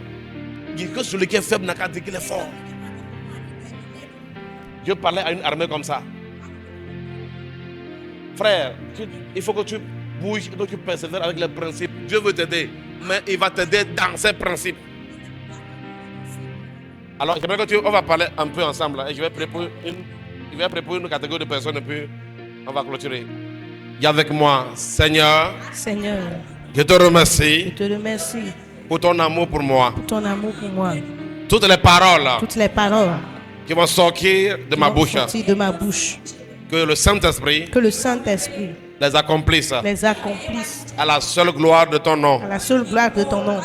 Il dit que celui qui est faible n'a qu'à dire qu'il est fort. Je parlais à une armée comme ça. Frère, il faut que tu bouges, que tu persévères avec les principes. Dieu veut t'aider, mais il va t'aider dans ses principes. Alors, j'aimerais que on va parler un peu ensemble. Et je vais préparer une catégorie de personnes et puis on va clôturer. Dis avec moi, Seigneur. Seigneur, Je te remercie. je te remercie Pour ton amour pour moi. pour ton amour pour moi. Toutes les paroles Toutes les paroles qui vont sortir de ma vont bouche. sortir de ma bouche. Que le Saint-Esprit Que le Saint-Esprit les accomplisse. les accomplisse À la seule gloire de ton nom. à la seule gloire de ton nom.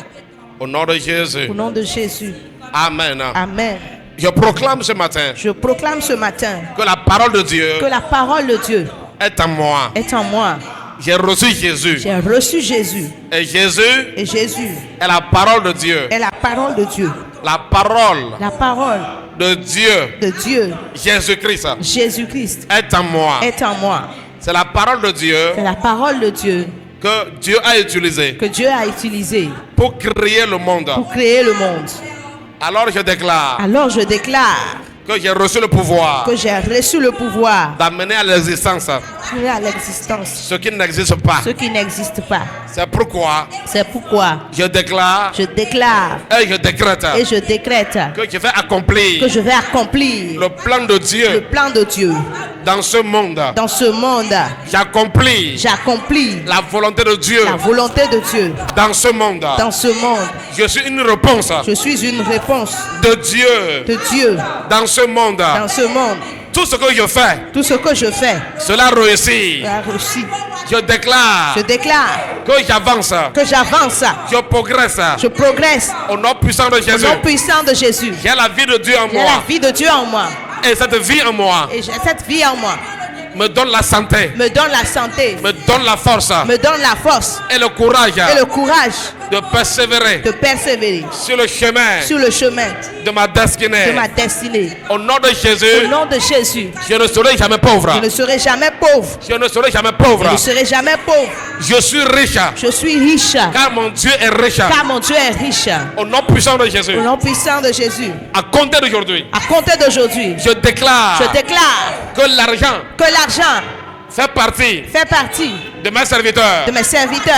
Au nom de Jésus. Au nom de Jésus. Amen. Amen. Je proclame ce matin Je proclame ce matin que la parole de Dieu que la parole de Dieu est en moi. est en moi. J'ai reçu Jésus. J'ai reçu Jésus. Et Jésus Et Jésus est la parole de Dieu. est la parole de Dieu. La parole La parole de Dieu, de Dieu, Jésus-Christ, Jésus-Christ, est en moi. est en moi. C'est la parole de Dieu C'est la parole de Dieu que Dieu a utilisée que Dieu a utilisée pour créer le monde. pour créer le monde. Alors je déclare Alors je déclare que j'ai reçu le pouvoir que j'ai reçu le pouvoir d'amener à l'existence de créer à l'existence ce qui n'existe pas. ce qui n'existe pas. C'est pourquoi C'est pourquoi je déclare je déclare et je décrète et je décrète que je vais accomplir que je vais accomplir le plan de le Dieu plan de Dieu dans ce monde. dans ce monde. J'accomplis J'accomplis la volonté de Dieu la volonté de Dieu dans ce monde. dans ce monde. Je suis une réponse Je suis une réponse de Dieu de Dieu dans ce monde. dans ce monde. Tout ce que je fais, Tout ce que je fais, cela réussit. a réussi. Je déclare Je déclare que j'avance, que j'avance, je progresse je progresse au nom puissant de au Jésus. nom puissant de Jésus. J'ai la vie de Dieu en J'ai la moi. vie de Dieu en moi Et cette vie en moi et cette vie en moi me donne la santé, me donne la santé, me donne la force me donne la force et le courage et le courage de persévérer de persévérer sur le chemin sur le chemin de ma destinée. de ma destinée. Au nom de Au Jésus, nom de Jésus, je ne serai jamais pauvre. je ne serai jamais pauvre. Je ne serai jamais Je pauvre. ne serai jamais pauvre. Je suis riche Je suis riche car mon Dieu est riche. car mon Dieu est riche. Au nom puissant de Jésus, Au nom puissant de Jésus, à compter d'aujourd'hui, à compter d'aujourd'hui, je déclare je déclare que l'argent que l'argent fait partie fait partie de mes serviteurs. de mes serviteurs.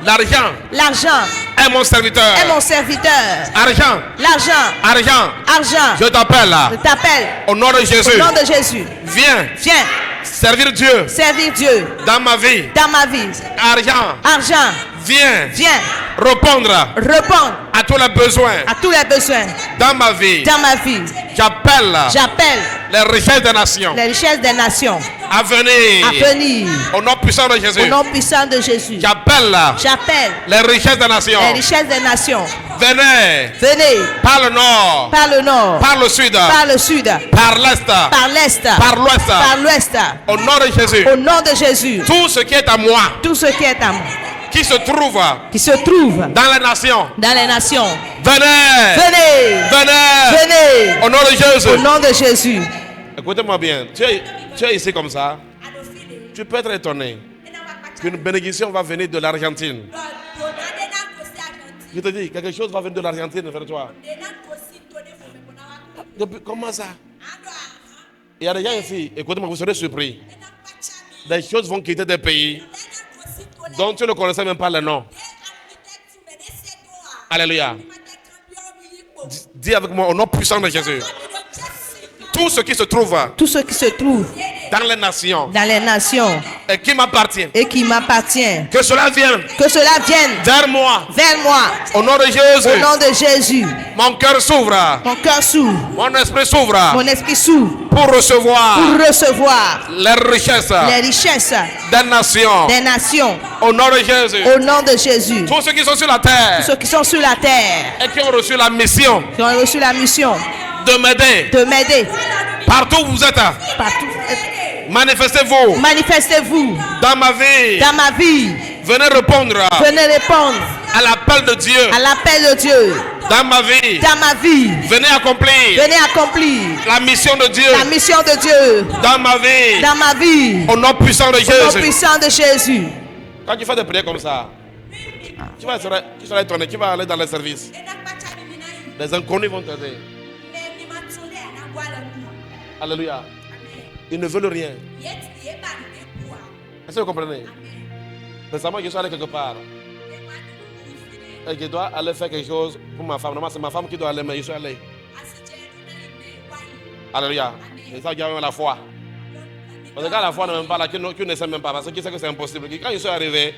L'argent L'argent est mon serviteur. est mon serviteur. Argent, L'argent, argent, argent, je t'appelle je t'appelle au nom de Jésus. au nom de Jésus. Viens Viens servir Dieu servir Dieu dans ma vie. dans ma vie. Argent, Argent, viens viens répondre répondre à tous les besoins à tous les besoins dans ma vie. dans ma vie. J'appelle J'appelle les richesses des nations les richesses des nations à venir à venir au nom puissant de au Jésus. nom puissant de Jésus. J'appelle J'appelle les richesses des nations. les richesses des nations. Venez Venez par le nord, par le nord, par le sud, par le sud, par l'est, par l'est, par l'ouest. par l'ouest. Au nom de Jésus, Au nom de Jésus, tout ce qui est à moi, tout ce qui est à moi, qui se trouve qui se trouve dans les nations, dans les nations, venez, venez, venez, venez, au nom de Jésus. au nom de Jésus. Écoutez-moi bien, tu es ici comme ça, tu peux être étonné qu'une bénédiction va venir de l'Argentine. Je te dis, quelque chose va venir de l'Argentine vers toi. Comment ça? Il y a des gens ici, écoutez-moi, vous serez surpris. Des choses vont quitter des pays dont tu ne connaissais même pas le nom. Alléluia. Dis avec moi au nom puissant de Jésus. Tout ce qui se trouve Tout ce qui se trouve dans les nations dans les nations et qui m'appartient, et qui m'appartient, que cela vienne que cela vienne vers moi. vers moi. Au nom de Jésus, Au nom de Jésus, mon cœur s'ouvre, mon cœur s'ouvre, mon esprit s'ouvre mon esprit s'ouvre pour recevoir pour recevoir les richesses les richesses des nations. des nations. Au nom de Jésus, Au nom de Jésus, tous ceux qui sont sur la terre ceux qui sont sur la terre, et qui ont reçu la mission qui ont reçu la mission de m'aider, de m'aider partout où vous êtes, partout, manifestez-vous manifestez-vous dans ma vie. dans ma vie. Venez répondre Venez répondre à l'appel de Dieu à l'appel de Dieu dans ma vie. dans ma vie. Venez accomplir Venez accomplir la mission de Dieu la mission de Dieu dans ma vie. dans ma vie. Au nom puissant de Au nom Jésus. puissant de Jésus. Quand tu fais des prières comme ça, tu seras étonné, tu vas aller dans les services. Les inconnus vont t'aider. Alléluia. Ils ne veulent rien. Est-ce que vous comprenez? Récemment, je suis allé quelque part. Et je dois aller faire quelque chose pour ma femme. Normalement, c'est ma femme qui doit aller, mais je suis allé. Alléluia. Et ça, il y a même la foi. Parce que quand la foi n'est même pas là, tu ne sais même pas. Parce que qui sait que c'est impossible. Quand je suis arrivé,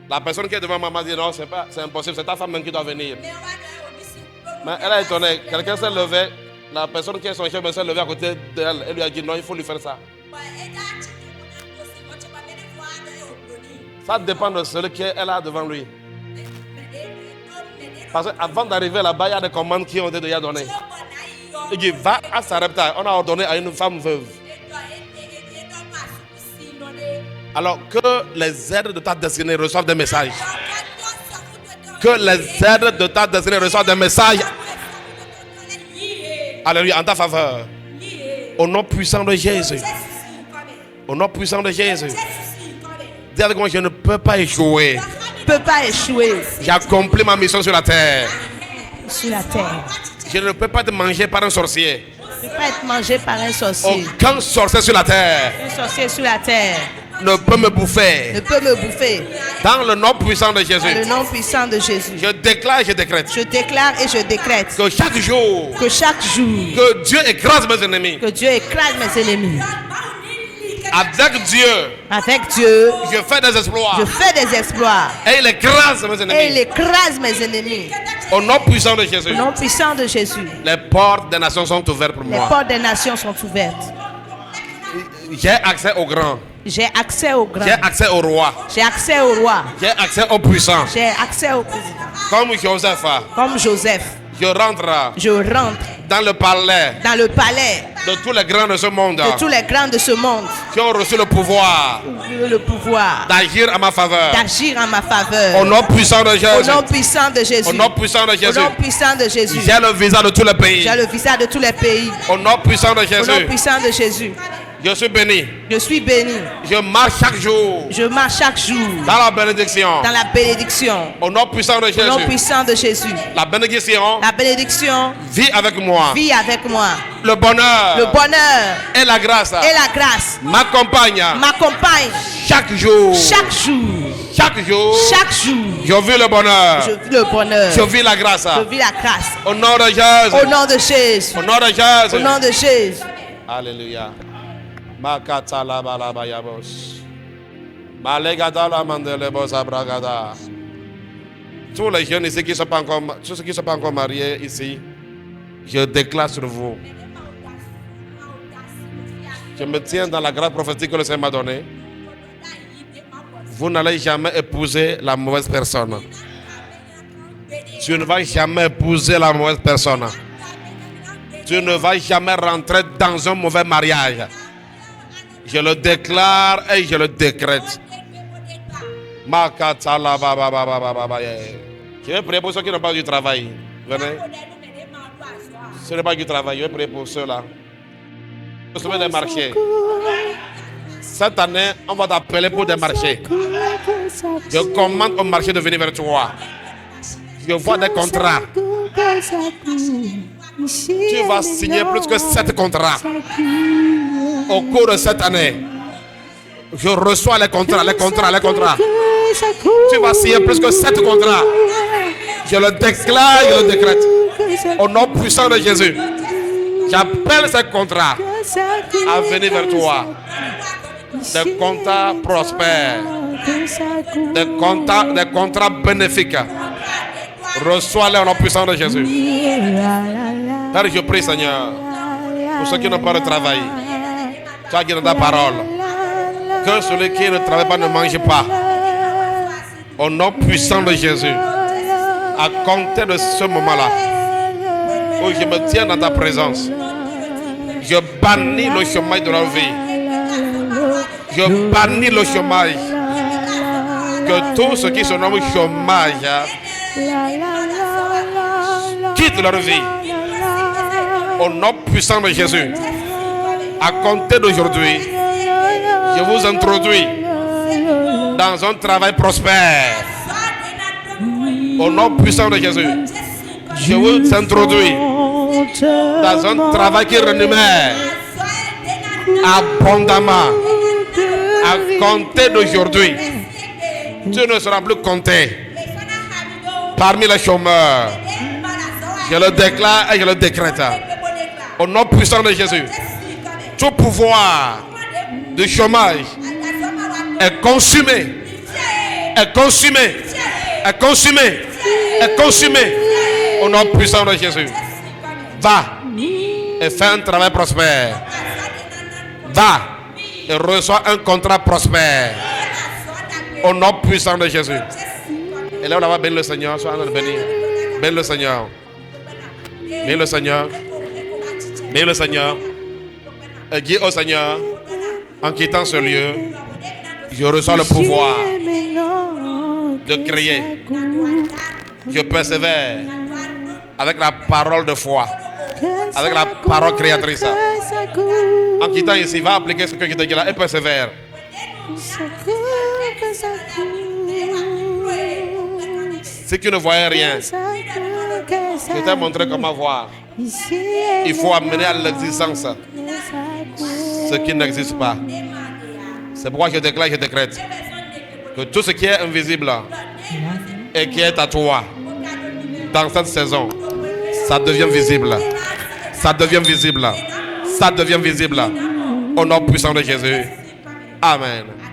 la personne qui est devant moi m'a dit non, c'est impossible, c'est ta femme même qui doit venir. Mais elle a étonné. Quelqu'un s'est levé. La personne qui est son chef s'est levée à côté d'elle. Elle lui a dit non, il faut lui faire ça. Ça dépend de celui qu'elle a devant lui. Parce qu'avant d'arriver là-bas, il y a des commandes qui ont été déjà données. Il dit va à Sarepta. On a ordonné à une femme veuve. Alors que les aides de ta destinée reçoivent des messages. Que les aides de ta destinée reçoivent des messages Alléluia, en ta faveur. Au nom puissant de Jésus. Au nom puissant de Jésus. Dis avec moi, je ne peux pas échouer. Je ne peux pas échouer J'ai accompli ma mission sur la terre. sur la terre. Je ne peux pas être mangé par un sorcier. Je ne peux pas être mangé par un sorcier. Aucun sorcier sur la terre Un sorcier sur la terre ne peut me ne bouffer. peut me bouffer. Dans le nom puissant de Dans le Jésus, nom puissant de Jésus. je déclare et je décrète Je déclare et je décrète que chaque jour, que chaque jour, que Dieu écrase mes ennemis. que Dieu écrase mes ennemis. Avec Dieu, Avec Dieu, je fais des exploits. je fais des exploits. Et il écrase mes Et il ennemis. écrase mes ennemis. Au nom puissant de Jésus, Au nom puissant de Jésus, les portes des nations sont ouvertes pour les moi. portes des nations sont ouvertes. J'ai accès au grand. J'ai accès au grand. J'ai accès au roi. J'ai accès au roi. J'ai accès au puissant. J'ai accès au président. Comme Joseph, Comme Joseph, je rentre je rentre dans le palais dans le palais de tous les grands de ce monde de tous les grands de ce monde qui ont reçu le pouvoir qui ont le pouvoir d'agir à ma faveur. d'agir en ma faveur. Au nom puissant de Au Jésus. nom puissant de Jésus. Au nom puissant de Au Jésus. nom puissant de Jésus. J'ai le visa de tous les pays. J'ai le visa de tous les pays. Au nom puissant de Au nom Jésus. puissant de Jésus. Je suis béni. Je suis béni. Je marche chaque jour Je marche chaque jour dans la bénédiction. dans la bénédiction. Au nom puissant de Au nom Jésus. puissant de Jésus. La bénédiction La bénédiction vit avec moi. vit avec moi. Le bonheur Le bonheur et la grâce et la grâce m'accompagnent m'accompagnent chaque jour. chaque jour. Chaque jour. Chaque jour. Je vis le bonheur. Je vis le bonheur. Je vis la grâce. Je vis la grâce. Au nom de Jésus. Au nom de Jésus. Au nom de Jésus. Au nom de Jésus. Alléluia. Makatala balabayabos. Malegada la mandelebos abragada. Tous les jeunes ici qui sont pas encore, tous ceux qui ne sont pas encore mariés ici, je déclare sur vous. Je me tiens dans la grâce prophétique que le Seigneur m'a donnée. Vous n'allez jamais épouser la mauvaise personne. Tu ne vas jamais épouser la mauvaise personne. Tu ne vas jamais rentrer dans un mauvais mariage. Je le déclare et je le décrète. Je vais prier pour ceux qui n'ont pas du travail. Venez. Ce n'est pas du travail. Je vais prier pour ceux-là. Au sommet des marchés. Cette année, on va t'appeler pour des marchés. Je commande au marché de venir vers toi. Je vois des contrats. Tu vas signer plus que 7 contrats. Au cours de cette année, je reçois les contrats. Tu vas signer plus que 7 contrats. Je le déclare, je le décrète. Au nom puissant de Jésus, j'appelle ces contrats à venir vers toi. Des contrats prospères. Des contrats bénéfiques. Reçois-les au nom puissant de Jésus. Père, je prie, Seigneur, pour ceux qui n'ont pas de travail. Toi qui donnes ta parole, que celui qui ne travaille pas ne mange pas. Au nom puissant de Jésus, à compter de ce moment-là, où je me tiens dans ta présence, je bannis le chômage de leur vie. Je bannis le chômage. Que tout ce qui se nomme chômage quitte leur vie. Au nom puissant de Jésus, à compter d'aujourd'hui, je vous introduis dans un travail prospère. Au nom puissant de Jésus, je vous introduis dans un travail qui rémunère abondamment. À compter d'aujourd'hui, tu ne seras plus compté parmi les chômeurs. Je le déclare et je le décrète. Au nom puissant de Jésus, tout pouvoir de chômage est consumé, est consumé, est consumé, est consumé. Au nom puissant de Jésus, va et fais un travail prospère. Va et reçois un contrat prospère. Au nom puissant de Jésus. Et là, on va bénir le Seigneur. Sois en train de bénir. Bénis le Seigneur. Bénis le Seigneur. Bénis le Seigneur. Et dis au Seigneur, en quittant ce lieu, je reçois le pouvoir de créer. Je persévère avec la parole de foi. avec la parole créatrice. En quittant ici, va appliquer ce que je te dis là et persévère. Si tu ne voyais rien, je t'ai montré comment voir. Il faut amener à l'existence ce qui n'existe pas. C'est pourquoi je déclare, je décrète que tout ce qui est invisible et qui est à toi dans cette saison, ça devient visible. Ça devient visible. Ça devient visible. Au nom puissant de Jésus. Amen.